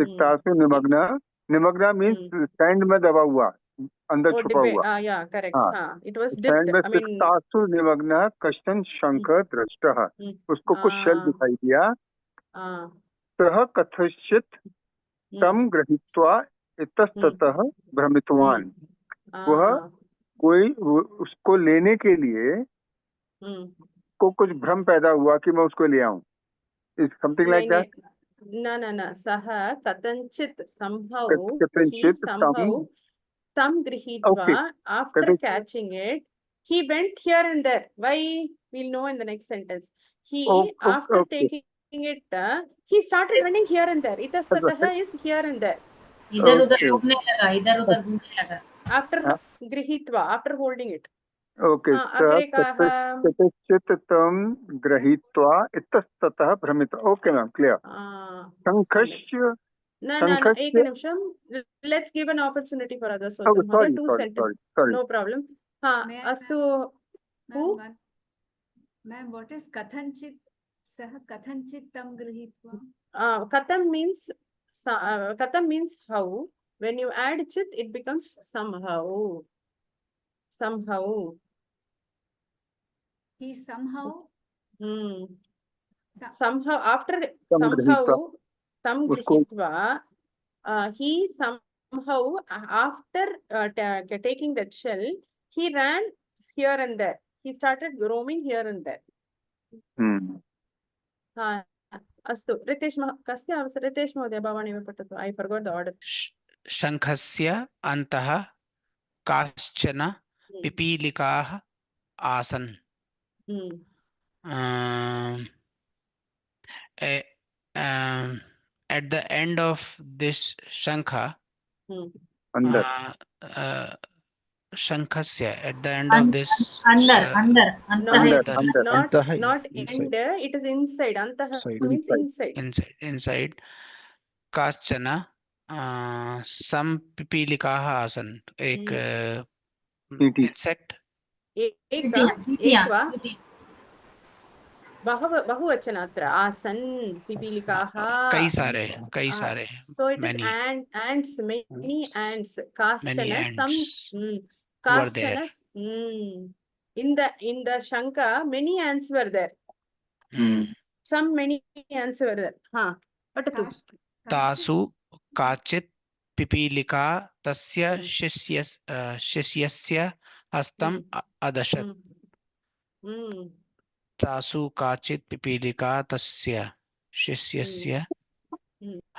सिक्तासु निमग्न means sand में दबा हुआ, अंदर छुपा हुआ। Yeah, correct. It was sand dipped. में I mean, सिक्तासु निमग्न कश्चन शंख दृष्टः। उसको कुछ शेल दिखाई दिया। सः कथंचित् तं गृहीत्वा इतस्ततः भ्रमितवान्। वह कोई उसको लेने के लिए को कुछ भ्रम पैदा हुआ कि मैं उसको ले आऊं। Is something like that? No. सः कथंचित् somehow tam grihitva, after catching it, he went here and there. Why? We'll know in the next sentence. After taking it, he started running here and there. Itastatah is here and there. इधर-उधर घूमने लगा। After grihitva, after holding it. Okay. कथंचित् तं गृहीत्वा इतस्ततः भ्रमित। Okay, ma'am, clear. शंखस्य No, एक निमिषम. Let's give an opportunity for others also. Sorry. No problem. अस्तु. Who? Ma'am, what is kathanchit? Sah kathanchit tam grihitva. Katham means how. When you add chit, it becomes somehow. He somehow. Somehow after somehow tam grihitva, he somehow after taking that shell, he ran here and there. He started roaming here and there. अस्तु रितेश महोदय भवानेव पठतु। I forgot the order. शंखस्य अन्तः काश्चन पिपीलिकाः आसन्। At the end of this shankha, Shankhasya, at the end of this under. Not end, it is inside. Antah means inside. Kaschana some pipilikaah asan, एक insect. बहुवचन अत्र आसन् पिपीलिकाः कई सारे so it is ants, many ants. Kaschana some kaschana in the shanka many ants were there. Some many ants were there. पठतु। तासु काचित् पिपीलिका तस्य शिष्यस्य हस्तं अदशत्। तासु काचित् पिपीलिका तस्य शिष्यस्य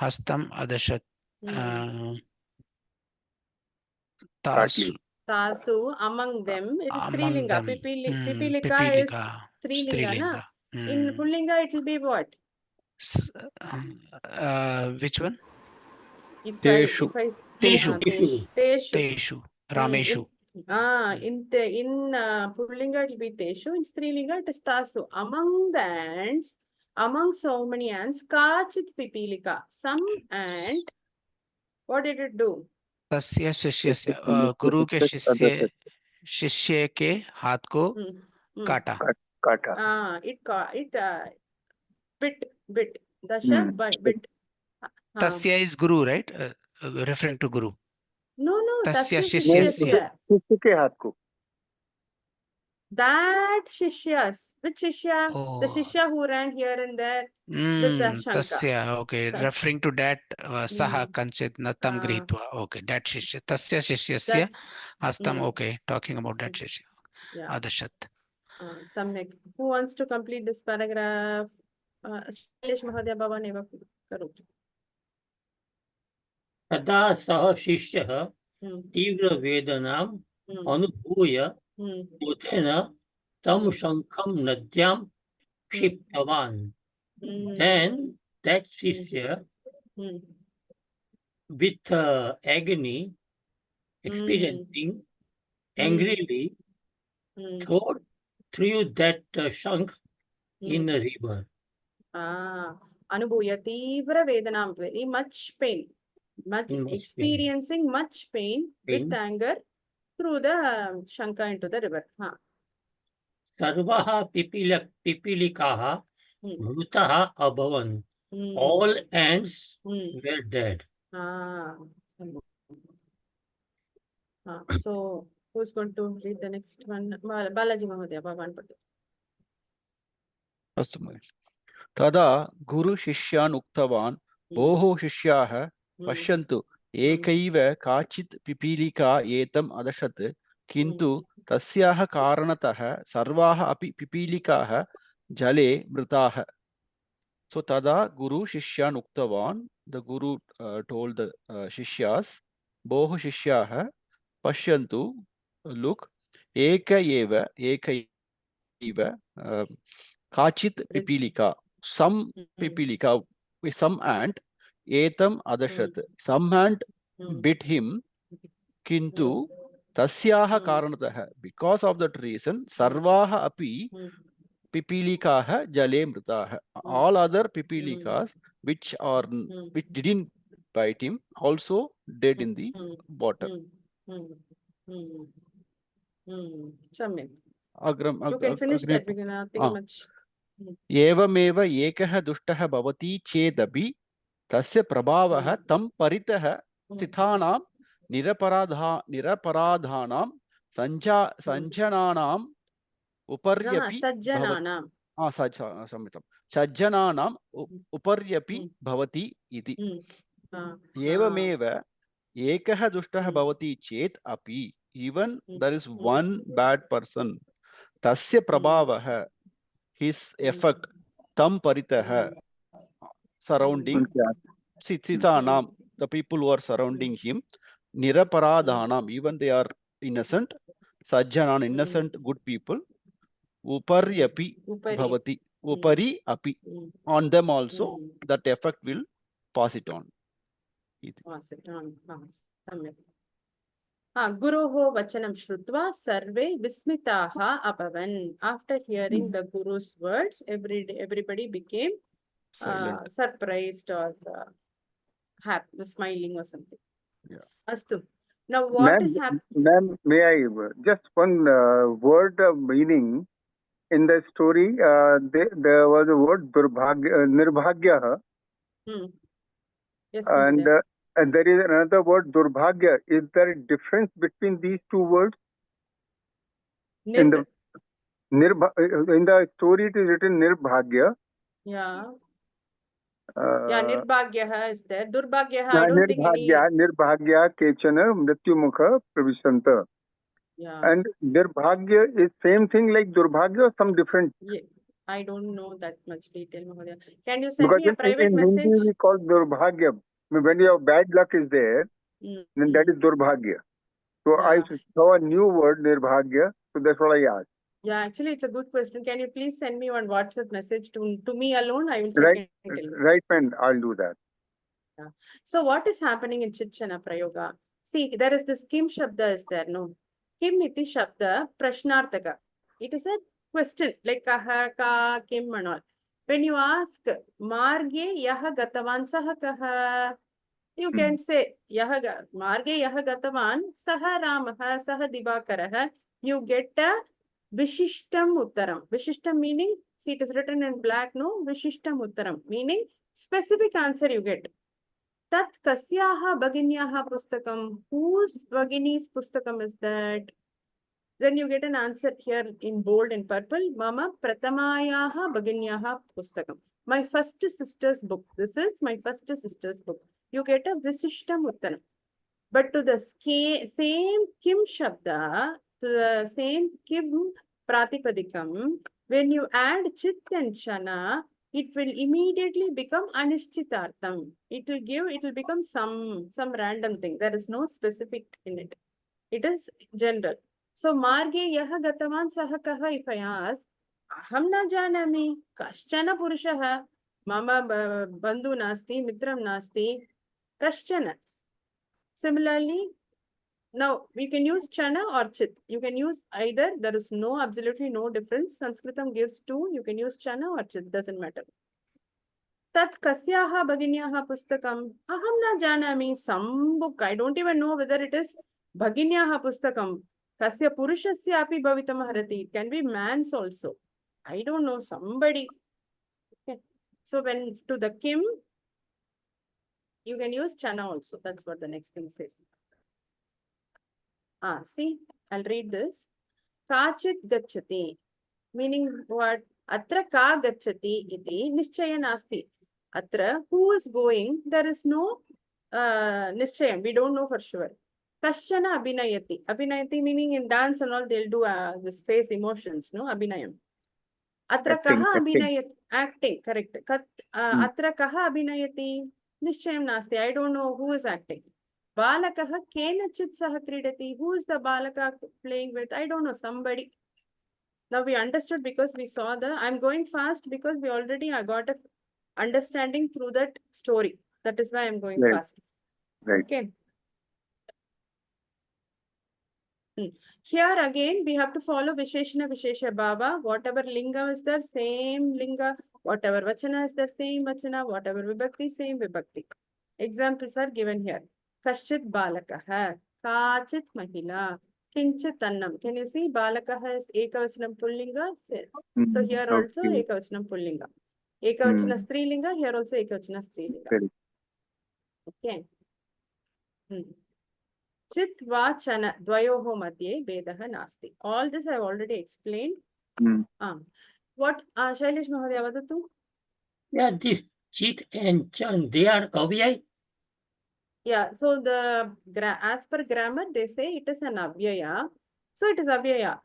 हस्तं अदशत्। Tasu among them, it is Strilinga. Pipilika is Strilinga. In Pullinga it will be what? Which one? Teshu. Rameshu. In Pullinga it will be Teshu. In Strilinga it is Tasu. Among the ants, among so many ants, Kachit Pipilika. Some ant, what did it do? तस्य शिष्यस्य गुरु के शिष्य के हाथ को काटा। It bit. Dasha Hmm. bit. Tasya is Guru, right? Referring to Guru. No, no, Tasya tasya नहीं, shishyasya. शिष्य के हाथ को. That shishyas. Which shishya? The Oh, shishya who ran here and there with the Shanka. Tasya. Okay, Tas- referring to that Saha Kanchit Natam Ah. Grihitva. Okay, that Shishya. Tasya Shishyasya That's Hastam. Okay, talking about that Shishya. yeah. Adashat. Samyak. Who wants to complete this paragraph? Shailesh Mahodaya Bhavan eva karoti. तदा सः शिष्यः Hmm. तीव्रवेदनाम् Hmm. अनुभूय Hmm. क्रोधेन तं शङ्खं नद्यां क्षिप्तवान्. Hmm. Then that shishya, Hmm. with agony, experiencing angrily, Hmm. threw that shankh in a river. Anubhuya Tivra Vedanam, very much pain. Much Much pain. experiencing much pain with anger through the Shanka into the river. सर्वाः पिपीलिकाः मृताः अभवन्. Hmm. All ants Hmm. were dead. So who's going to read the next one? Balaji Mahodaya Bhavan Patel. अस्तु महोदय. तदा गुरुशिष्यान् उक्तवान्, भोः शिष्याः पश्यन्तु, एकैव काचित् पिपीलिका एतम् अदशत्, किन्तु तस्याः कारणतः सर्वाः अपि पिपीलिकाः जले मृताः. So tada guru shishyan uktavan, the guru told the shishyas, bohu shishyaha pashyantu, look, eka eva kachit pipilika, some pipilika, some ant, etam adashat, some ant bit him, kintu tasyaha karanatah, because of that reason, sarvaha api pipilikaha jale mritaha. All other pipilikas which didn't bite him also dead in the water. Samyak. Agram, You can finish that because nothing much. एवमेव एकः दुष्टः भवति चेदपि तस्य प्रभावः तं परितः स्थितानां निरपराधानां सज्जनानाम् उपर्यपि सज्जनानाम् उपर्यपि भवति इति. एवमेव एकः दुष्टः भवति चेत् अपि, even there is one bad person, तस्य प्रभावः, his effect, tam paritah, surrounding sithitanam, the people who are surrounding him, niraparadhanam, even they are innocent, sajjanan, innocent good people, upari api bhavati, upari api, on them also that effect will pass it on. Pass it on. Guruho vachanam shrutva sarve vismitaha abhavan. After hearing the Guru's words, everybody became surprised or happy, smiling or something. Yeah. Astu. Now what is happening? Ma'am, may I just one word meaning in the story? There was a word nirbhagya. Yes, and there is another word durbhagya. Is there a difference between these two words? In the story it is written nirbhagya. Yeah. Nirbhagya is there. Durbhagya, I don't think any. Nirbhagya kechana mrityumukha pravishanta. Yeah. And nirbhagya is same thing like durbhagya or some different? Yeah. I don't know that much detail, Mahodaya. Can you send me a private message? In Hindi we call durbhagya. When your bad luck is there, then that is durbhagya. So I saw a new word nirbhagya. So that's what I asked. Yeah, actually, it's a good question. Can you please send me one WhatsApp message to me alone? I will check it. Right, and I'll do that. Yeah. So what is happening in Chittana Prayoga? See, there is this Kim Shabda is there, no? Kim iti Shabda Prashnartaka. It is a question, like kaha, ka, kim and all. When you ask, Marge yaha gatavan saha kaha, you can say, Marge yaha gatavan saha ramaha saha dibakaraha. You get a Vishishtam Uttaram. Vishishtam meaning See, it is written in black, no? Vishishtam uttaram, meaning specific answer you get. Tat kasyaha bhaginyaha pustakam. Whose bhagini's pustakam is that? Then you get an answer here in bold in purple. Mama pratamayaha bhaginyaha pustakam. My first sister's book. This is my first sister's book. You get a Visishtam Uttaram. But to the same Kim Shabda, to the same Kim Pratipadikam, when you add Chit and Chana, it will immediately become Anishchitartham. It will become some random thing. There is no specific in it. It is general. So, Marge yaha gatavan saha kaha, if I ask, aham na janami, kaschana purushaha, mama bandhu nasti, mitram nasti, kaschana. Similarly, now we can use chana or chit. You can use either. There is absolutely no difference. Sanskritam gives two. You can use chana or chit. Doesn't matter. Tat kasyaha bhaginyaha pustakam. Aham na janami. Some book. I don't even know whether it is bhaginyaha pustakam. Kasya purushasya api bhavitam harati. It can be man's also. I don't know. Somebody. Okay. So when to the Kim, you can use chana also. That's what the next thing says. See, I'll read this. Kachit gachati. Meaning what? Atra ka gachati iti nischaya nasti. Atra, who is going? There is no nischayam. We don't know for sure. Kaschana abhinayati. Abhinayati meaning in dance and all, they'll do this face emotions, no? Abhinayam. Atra kaha abhinayati. Acting, correct. Atra kaha abhinayati. Nischayam nasti. I don't know who is acting. Balakaha kenachit saha kridati. Who is the balaka playing with? I don't know. Somebody. Now we understood because we saw I'm going fast because we already got a understanding through that story. That is why I'm going fast. Right. Okay. Here again, we have to follow Visheshana Vishesha Bhava. Whatever linga is there, same linga. Whatever vachana is there, same vachana. Whatever vibhakti, same vibhakti. Examples are given here. Kashchit balakaha, kachit mahila, kinchit annam. Can you see? Balakaha is ekavachanam pullinga. So here also ekavachanam pullinga. Ekavachana strilinga, here also ekavachana strilinga. Okay. Chit va chana dvayoho madhye bedaha nasti. All this I have already explained. What Shailesh Mahodaya vadatu? Yeah, this chit and chan, they are avyay. Yeah, so as per grammar, they say it is an avyaya. So it is avyaya.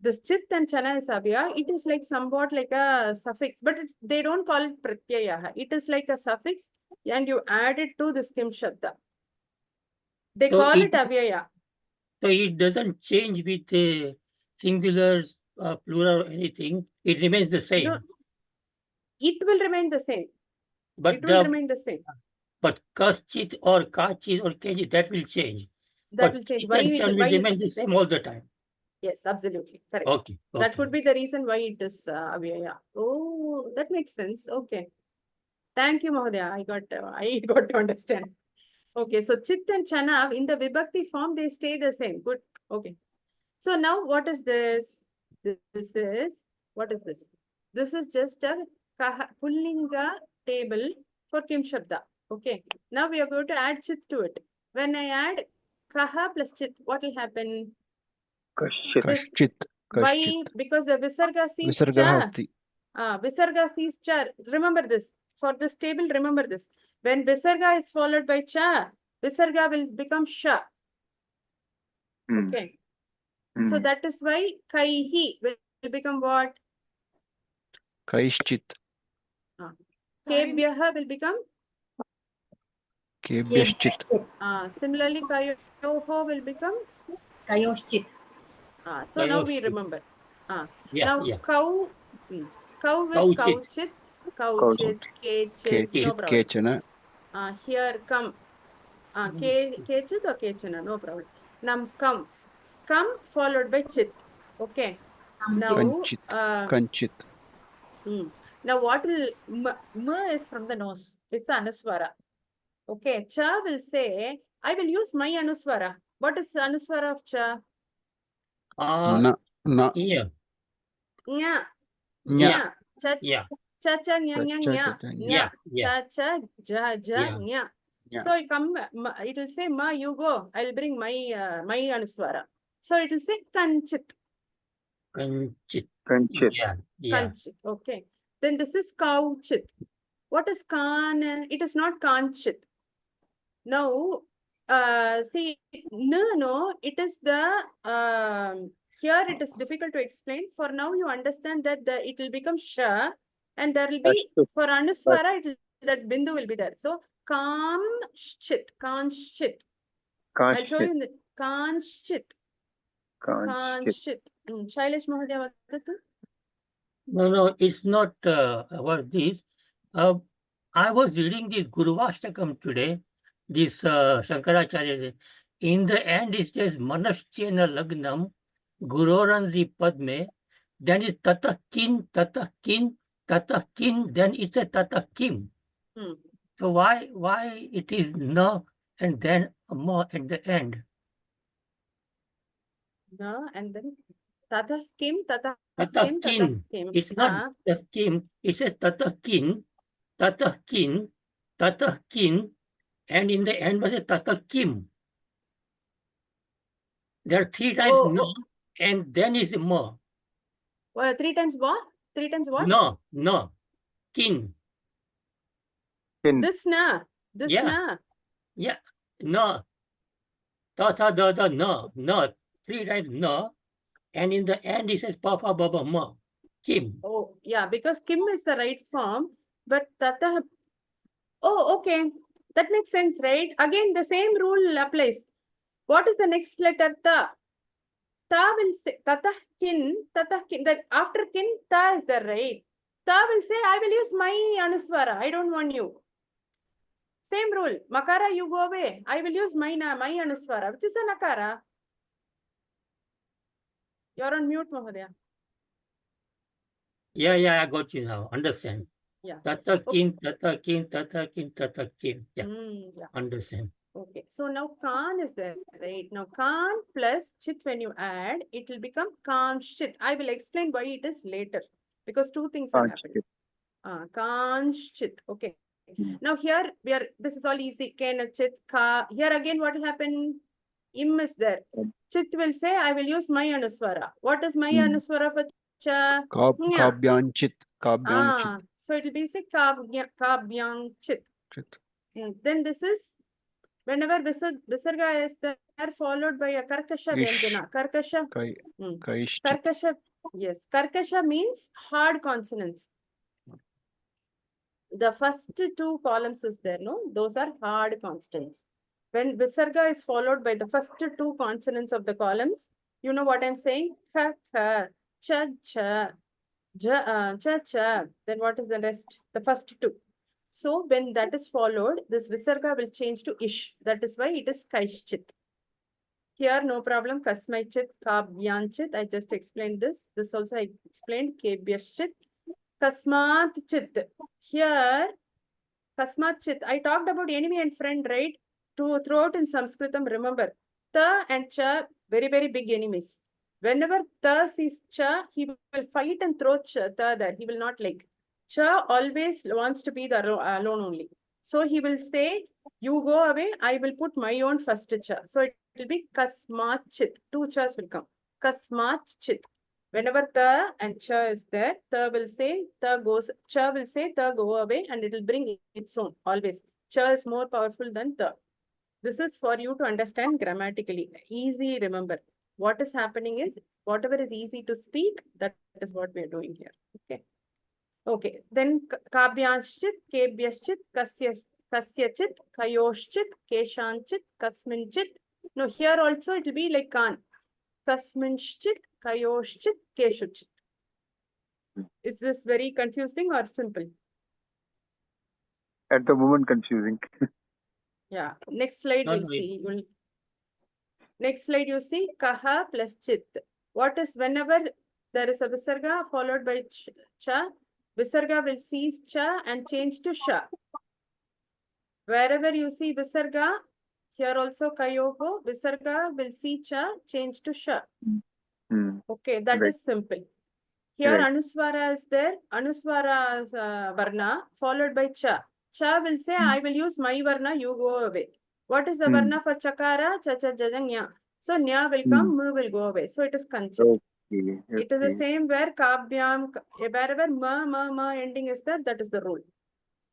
This chit and chana is avyaya. It is like somewhat like a suffix, but they don't call it pratyaya. It is like a suffix and you add it to this Kim Shabda. They call it avyaya. So it doesn't change with singular, plural, or anything. It remains the same. No, it will remain the same. But it will remain the same. But kaschit or kachit or kechit, that will change. That will change. Why will remain the same all the time? Yes, absolutely. Correct. Okay. That could be the reason why it is avyaya. Oh, that makes sense. Okay. Thank you, Mahodaya. I got to understand. Okay, so chit and chana in the vibhakti form, they stay the same. Good. Okay. So now what is this? What is this? This is just a pullinga table for Kim Shabda. Okay. Now we are going to add chit to it. When I add kaha plus chit, what will happen? Kashchit. Why? Because the visarga sees cha. Visarga sees cha. Remember this. For this table, remember this. When visarga is followed by cha, visarga will become sha. Okay. So that is why kaihi will become what? Kaishchit. Kebhyaha will become? Kebhyashchit. Similarly, kayoho will become? Kayoshchit. So now we remember. Cow is kauchit. Kauchit, kechit, no problem. Kechana. Here come. Kechit or kechana, no problem. Now come followed by chit. Okay. Now Kanchit. Now what will ma is from the nose. It's the anuswara. Okay. Cha will say, I will use my anuswara. What is the anuswara of cha? Na. Nya. cha Yeah. cha cha nya nya nya nya Yeah. cha ja ja Yeah. nya. Yeah. So you come, it will say ma, you go. I'll bring my anuswara. So it will say kanchit. Kanchit. Kanchit. Yeah. Yeah. Kanchit. Okay. Then this is kauchit. What is kan? It is not kanchit. Now, see, no, it is the, here it is difficult to explain. For now, you understand that it will become sha, and there will be, for anuswara, that bindu will be there. So, kanchit. I'll show you in the kanchit. Shailesh Mahodaya, vadatu. No, it's not about this. I was reading this Guruvashtakam today, this Shankaracharya. In the end, it says Manaschena Lagnam, Guroranzi Padme, then it's Tatakin, then it's a Tatakim. So why it is na and then ma at the end? Na, and then tatah kim. Tatakin. It's not Tatakim. It says Tatakin, and in the end was a Tatakim. There are 3 times na, and then is ma. Well, 3 times what? 3 times what? No, kin. This na. Yeah, no. Ta, no. 3 times no. And in the end, it says papa, baba, ma. Kim. Oh, yeah, because kim is the right form, but tatah. Oh, okay. That makes sense, right? Again, the same rule applies. What is the next letter? Ta. Ta will say, tatah kin. That after kin, ta is the right. Ta will say, I will use my anuswara. I don't want you. Same rule. Makara, you go away. I will use my anuswara, which is a nakara. You're on mute, Mahodaya. Yeah, I got you now. Understand. Yeah. Tatakin. Yeah. Yeah. Understand. Okay. So now kan is there, right? Now kan plus chit, when you add, it will become kanchit. I will explain why it is later, because 2 things are happening. Kanchit. Okay. Now here this is all easy. Kenachit, ka. Here again, what will happen? Im is there. Chit will say, I will use my anuswara. What is my anuswara for cha? Kabyanchit. So it will be say kabyanchit. Then this is, whenever visarga is there, followed by a karkasha vyanjana. Karkasha. Karkasha. Yes. Karkasha means hard consonants. The first 2 columns is there, no? Those are hard consonants. When visarga is followed by the first 2 consonants of the columns, you know what I'm saying? Kha, kha, cha, cha, ja, cha, cha. Then what is the rest? The first 2. So when that is followed, this visarga will change to ish. That is why it is kaishchit. Here, no problem. Kasmaichit, kabyanchit. I just explained this. This also I explained. Kebyashchit. Kasmat chit. Here, kasmat chit. I talked about enemy and friend, right? Throughout in Sanskritam, remember, ta and cha, very, very big enemies. Whenever ta sees cha, he will fight and throw ta there. He will not like. Cha always wants to be the alone only. So he will say, you go away, I will put my own first cha. So it will be kasmat chit. 2 chas will come. Kasmat chit. Whenever ta and cha is there, cha will say ta go away, and it will bring its own always. Cha is more powerful than ta. This is for you to understand grammatically. Easy, remember. What is happening is, whatever is easy to speak, that is what we are doing here. Okay. Okay. Then kabyanchit, kebyashchit, kasyachit, kayoshchit, keshanchit, kasminchit. No, here also it will be like kan. Kasminchit, kayoshchit, keshuchit. Is this very confusing or simple? At the moment, confusing. Yeah. Next slide we'll see. Next slide you see kaha plus chit. What is, whenever there is a visarga followed by cha, visarga will cease cha and change to sha. Wherever you see visarga, here also kayogo, visarga will see cha, change to sha. Okay, that is simple. Here Right. Anuswara is there. Anuswara Varna followed by Cha. Cha will say, I will use my Varna, you go away. What is the Varna for Chakara? Cha, cha, jajang, nya. So Nya will come, Mu will go away. So it is Kanchit. Okay. It is the same where Kabyam, wherever ma ending is there, that is the rule.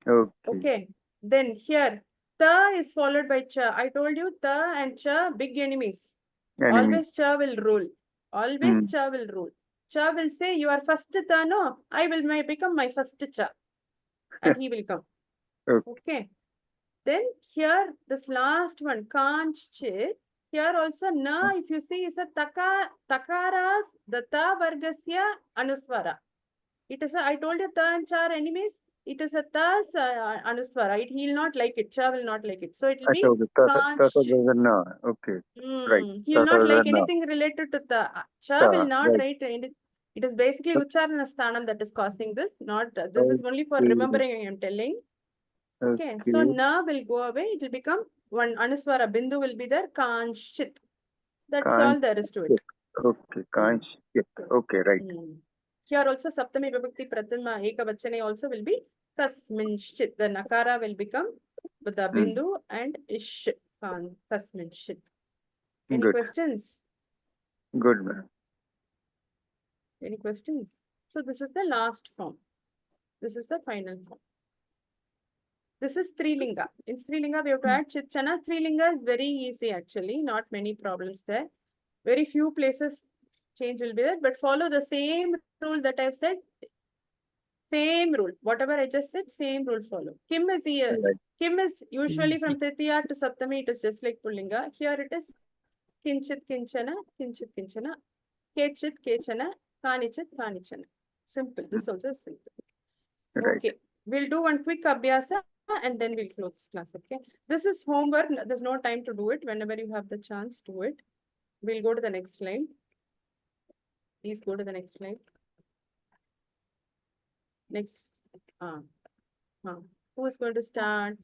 Okay. Okay. Then here, Ta is followed by Cha. I told you Ta and Cha, big enemies. Enemy. Always Cha will rule. Always Cha will rule. Cha will say, you are first Ta, no? I will become my first Cha. And he will come. Okay. Then here, this last one, Kanchit. Here also, Na, if you see, is a Takaras, the Ta Vargasya Anuswara. It is a, I told you, Ta and Cha are enemies. It is a Tas Anuswara. He will not like it. Cha will not like it. So it will be Kanchit. Okay. Right. He will not like Tata-varna. anything related to the Cha Ta, will not right. write anything. It is basically Ucharana Sthanam that is causing this. Not this is only for Okay. remembering. I am telling. Okay. So Na will go away. It will become one Anuswara. Bindu will be there. Kanchit. That's all there is to it. Okay. Kanchit. Okay. Right. Here also Saptami Vibhakti Prathama Ekavachane also will be Kasminchit. The Nakara will become with the Bindu and Ish. Kasminchit. Any Good. questions? Good, ma'am. Any questions? So this is the last form. This is the final form. This is Strilinga. In Strilinga, we have to add Chitchana. Strilinga is very easy actually. Not many problems there. Very few places change will be there. But follow the same rule that I've said. Same rule. Whatever I just said, same rule follow. Kim is here. Right. Kim is usually from Tritiya to Saptami. It is just like Pullinga. Here it is Kinchit Kinchana, Kinchit Kinchana, Kechit Kechana, Kanichit Kanichana. Simple. This also is simple. Right. Okay. We'll do one quick abhyasa and then we'll close class. Okay. This is homework. There's no time to do it. Whenever you have the chance, do it. We'll go to the next slide. Please go to the next slide. Next. Who is going to start?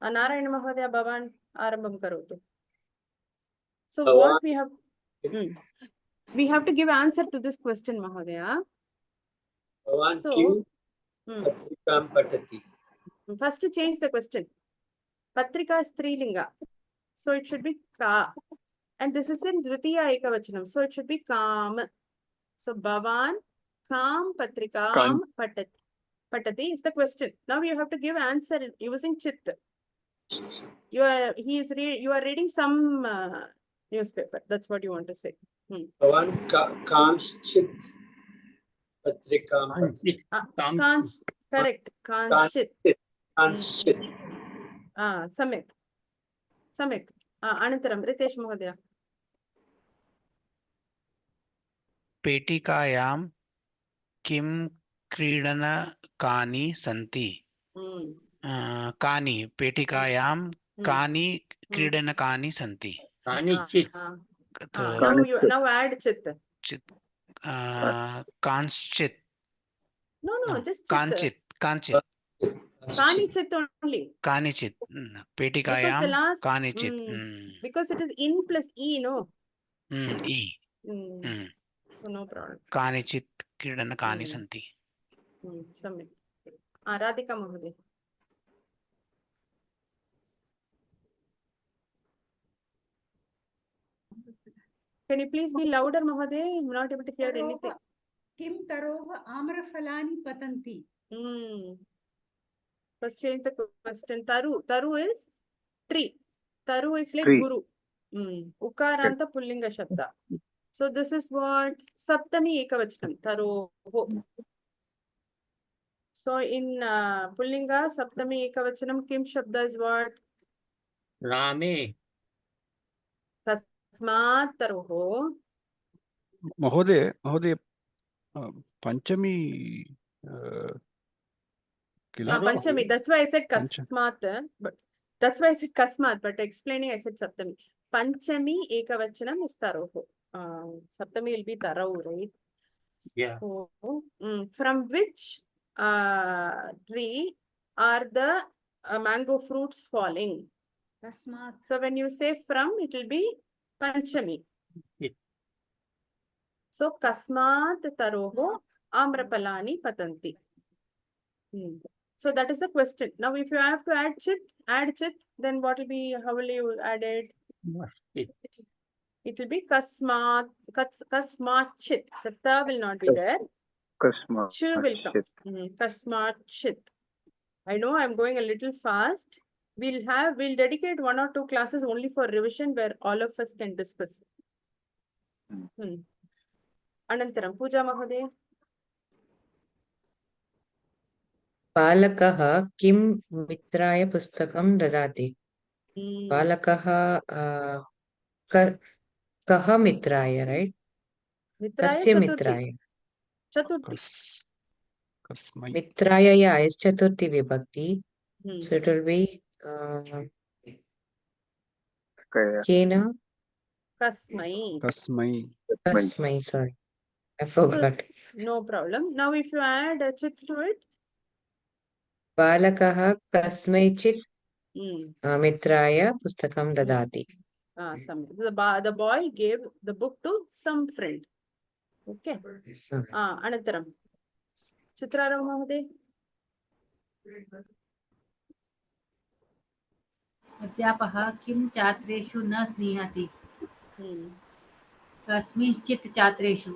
Narayana Mahodaya Bhavan Arambam Karotu. So what we have, we have to give answer to this question, Mahodaya. So, Patrikam patati. First change the question. Patrika is Strilinga. So it should be Ka. And this is in Dvitiya Ekavachanam. So it should be Kam. So Bhavan, Kam, Patrikam, Patati. Patati is the question. Now you have to give answer using Chit. You are reading some newspaper. That's what you want to say. Bhavan Kanchit Patrikam patati. Correct. Kanchit. Kanchit. Samyak. Anantaram, Ritesh Mahodaya. पेटिकायां किं क्रीडनकानि सन्ति कानि पेटिकायां कानि क्रीडनकानि सन्ति Now add Chit. कांश्चित् No, just Chit. कांचित् Kanichit only. कानिचित् पेटिकायां कानिचित् Because it is in plus E, no? E. So no problem. कानिचित् क्रीडनकानि सन्ति. Samyak. Radhika Mahodaya. Can you please be louder, Mahodaya? I'm not able to hear anything. Kim taroha amrafalani patanti. First change the question. Taru is tree. Taru is like tree. Guru. Ukaranta Pullinga Shabda. So this is what Saptami Ekavachanam. Taroho. So in Pullinga, Saptami Ekavachanam, Kim Shabda is what? Rame. Tasmat Taroho. Mahodaya, Panchami. Panchami. That's why I said Kasmat. But that's why I said Kasmat. But explaining, I said Saptami. Panchami Ekavachanam is Taroho. Saptami will be Tarau, right? Yeah. So, from which tree are the mango fruits falling? Tasmat. So when you say from, it will be Panchami. So Kasmat Taroho Amrapalani patanti. So that is the question. Now, if you have to add chit, then what will be, how will you add it? It will be kasmat chit. The ta will not be there. Kasmat Ch will come. chit. Kasmat chit. I know I'm going a little fast. We'll dedicate 1 or 2 classes only for revision where all of us can discuss. Anantaram, Pooja Mahoday. बालकः किं मित्राय पुस्तकं ददाति? बालकः कः मित्राय, right? कस्य मित्राय? Chaturthi. मित्राय, yeah, is chaturthi vibhakti. So it will be kena? Kasmai, sorry. I forgot. So, no problem. Now if you add chit to it. Balakah kasmaichit mitraya pustakam dadati. The boy gave the book to some friend. Okay. Anantaram. Chitrara Mahoday. अध्यापकः किं छात्रेषु न स्नेहति? कस्मिंश्चित् छात्रेषु.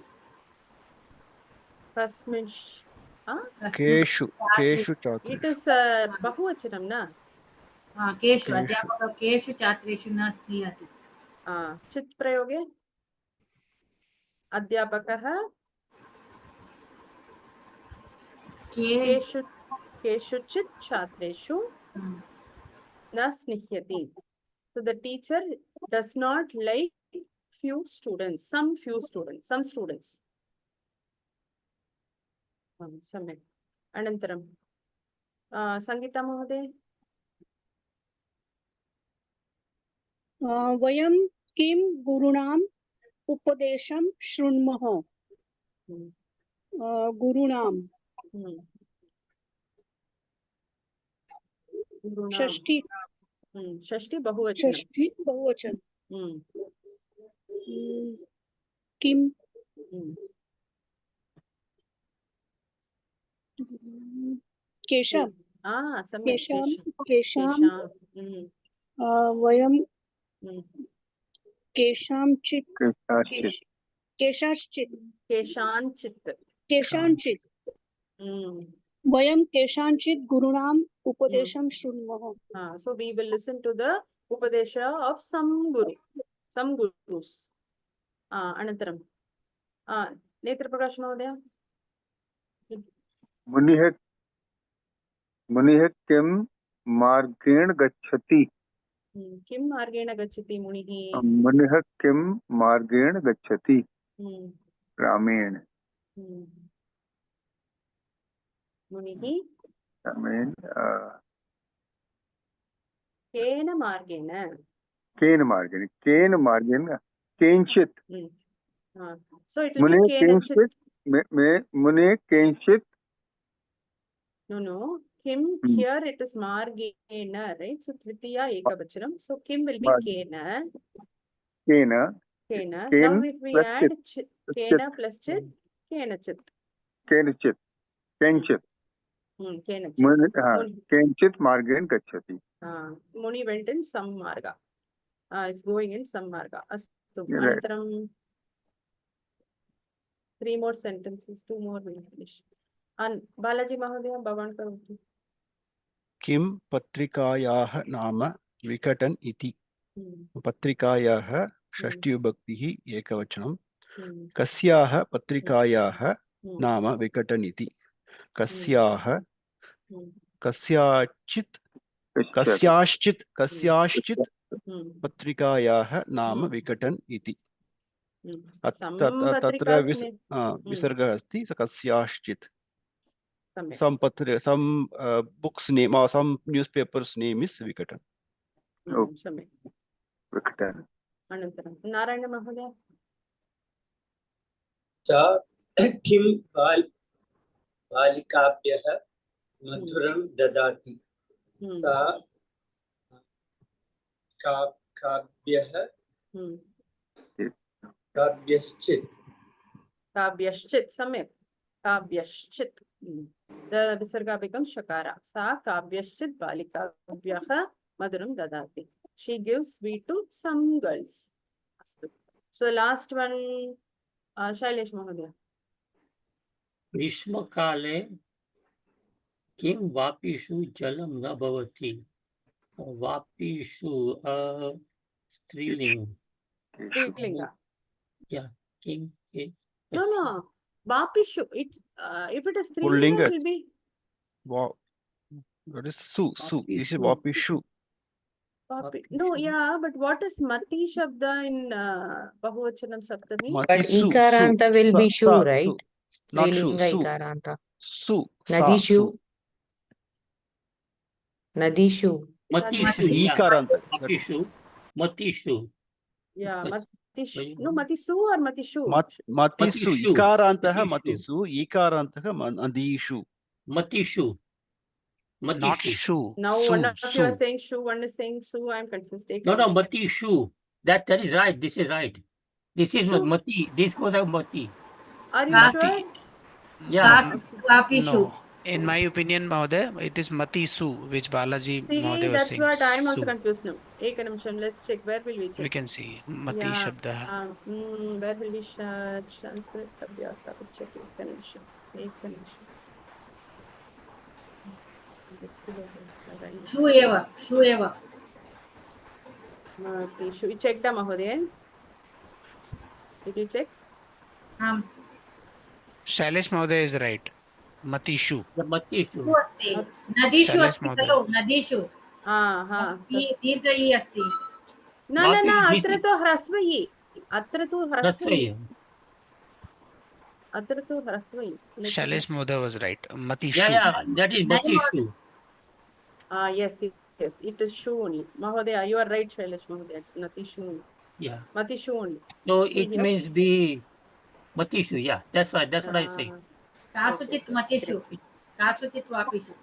केषु छात्रेषु. It is bahuvachanam na? केषु अध्यापकः केषु छात्रेषु न स्नेहति? चित् प्रयोगे अध्यापकः केषुचित् छात्रेषु न स्निह्यति. So the teacher does not like some students. Samyak. Anantaram. Sangeeta Mahoday. वयं किं गुरूणाम् उपदेशं शृण्मः? गुरूणाम्. षष्ठी. षष्ठी बहुवचन. किम केशव. केशाम वयं केषाञ्चित् वयं केषाञ्चित् गुरूणाम् उपदेशं शृण्मः. So we will listen to the upadesha of some gurus. Anantaram. Netra Prakash Mahodaya. मुनिः किं मार्गेण गच्छति? किं मार्गेण गच्छति मुनिः? मुनिः किं मार्गेण गच्छति? रामेण. मुनिः रामेण केन मार्गेण? केन मार्गेण केनचित्. So it will be केनचित्. मुने केनचित्. No. Kim, here it is margena, right? So tritiya ekavachanam. So kim will be kena. Now if we add kena plus chit, kenachit. Kenachit. Kenchit margen gachati. Muni went in some marga. It's going in some marga. Astu. Anantaram. 3 more sentences, 2 more will finish. And Balaji Mahodaya, Bhavan Karuti. किं पत्रिकायाः नाम विकटन् इति? पत्रिकायाः षष्ठीविभक्तिः एकवचनं. कस्याः पत्रिकायाः नाम विकटन् इति? कस्याश्चित् पत्रिकायाः नाम विकटन् इति. तत्र विसर्गः अस्ति. कस्याश्चित्. Some books name or some newspapers name is Vikatan. Vikatan. Anantaram. Narayana Mahodaya. Sa kim balikabhyah madhuram dadati. Sa kabhyah kabhyaschit. Kabhyaschit. Samyak. Kavyashchit. The visarga becomes shakara. Sa kavyashchit balikabhyah madhuram dadati. She gives sweet to some girls. Astu. So the last one, Shailesh Mahodaya. ग्रीष्मकाले किं वापीषु जलं न भवति वापीषु स्त्रीलिंग Strilinga. yeah किं No. Vapishu. If it is Pullinga. Strilinga, it will be. Wow. That is su. This is Vapishu. vapishu. No, yeah, but what is Mati Shabda in Bahuvachanam Saptami? But Mati su. Ikaranta will be Sa, shu, right? su. Not shu. Strilinga Su. Ikaranta. Su. Sa, Nadishu. su. Nadishu. Matishu yeah. Ikaranta. Vapishu Matishu Yeah, Yes. Matishu. No, Matisu or Matishu? Matisu. Matishu. Ikarantah Matishu. matisu. Ikarantah nadishu. Matishu Not Matishu shoe. Now Su, one of you are su. saying Shu, one is saying Su. I'm confused. Take no a minute. Matishu that is right, this is right, this is Shu. Mati, this goes out Mati. Are you Mati. sure? Yeah. Vapishu. No. In my opinion, Mahoday, it is Mati Su, which Balaji See, Mahoday was that's saying. what I'm also Su. confused now. Ek nimisham, let's check. Where will we check? We can see Mati Yeah. Shabda. Where will we translate Abhyasa? Check it. Connection. Shu eva. Matishu. You checked Mahodaya? Did you check? Shailesh Mahoday is right. Mati Shu. The Matishu Shu asti. Nadishu Shailesh asti Mahoday. खलु नदीषु दीर्घ ई अस्ति न अत्र तु ह्रस्वयि अत्र तु ह्रस्वयि अत्र तु ह्रस्वयि Shailesh Mahoday was right. Mati Shu. yeah that is Matishu yes it is Shu only. Mahodaya, you are right, Shailesh Mahodaya. It's Natishu. yeah Matishu only. so See it here? means be Matishu yeah that's right, that's what I say. कासुचित् मतिषु कासुचित् वापिषु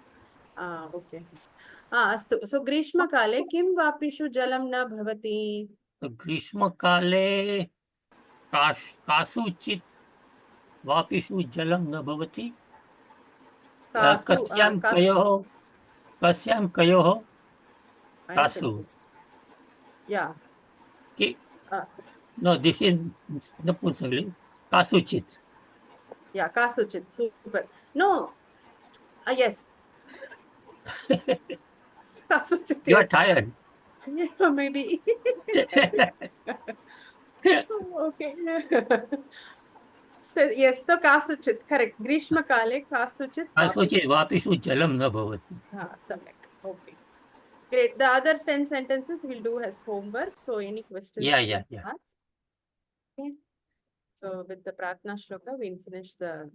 Okay. अस्तु. So ग्रीष्मकाले किं वापिषु जलं न भवति? So ग्रीष्मकाले कासुचित् वापिषु जलं न भवति कस्यां कयोः कासु Yeah. no this is नपुंसकलिङ्ग कासुचित् Yeah, Kasuchit. Super. No. Yes. Kasuchit. you are Yes. tired. Yeah, maybe. Okay. So yes, so Kasuchit, correct. Grishma Kale, Kasuchit. कासुचित् वापिषु जलं न भवति Samyak. Okay. Great. The other 10 sentences we'll do as homework. So any questions? Yeah. Ask. Okay. So with the Pratna Shloka, we'll finish the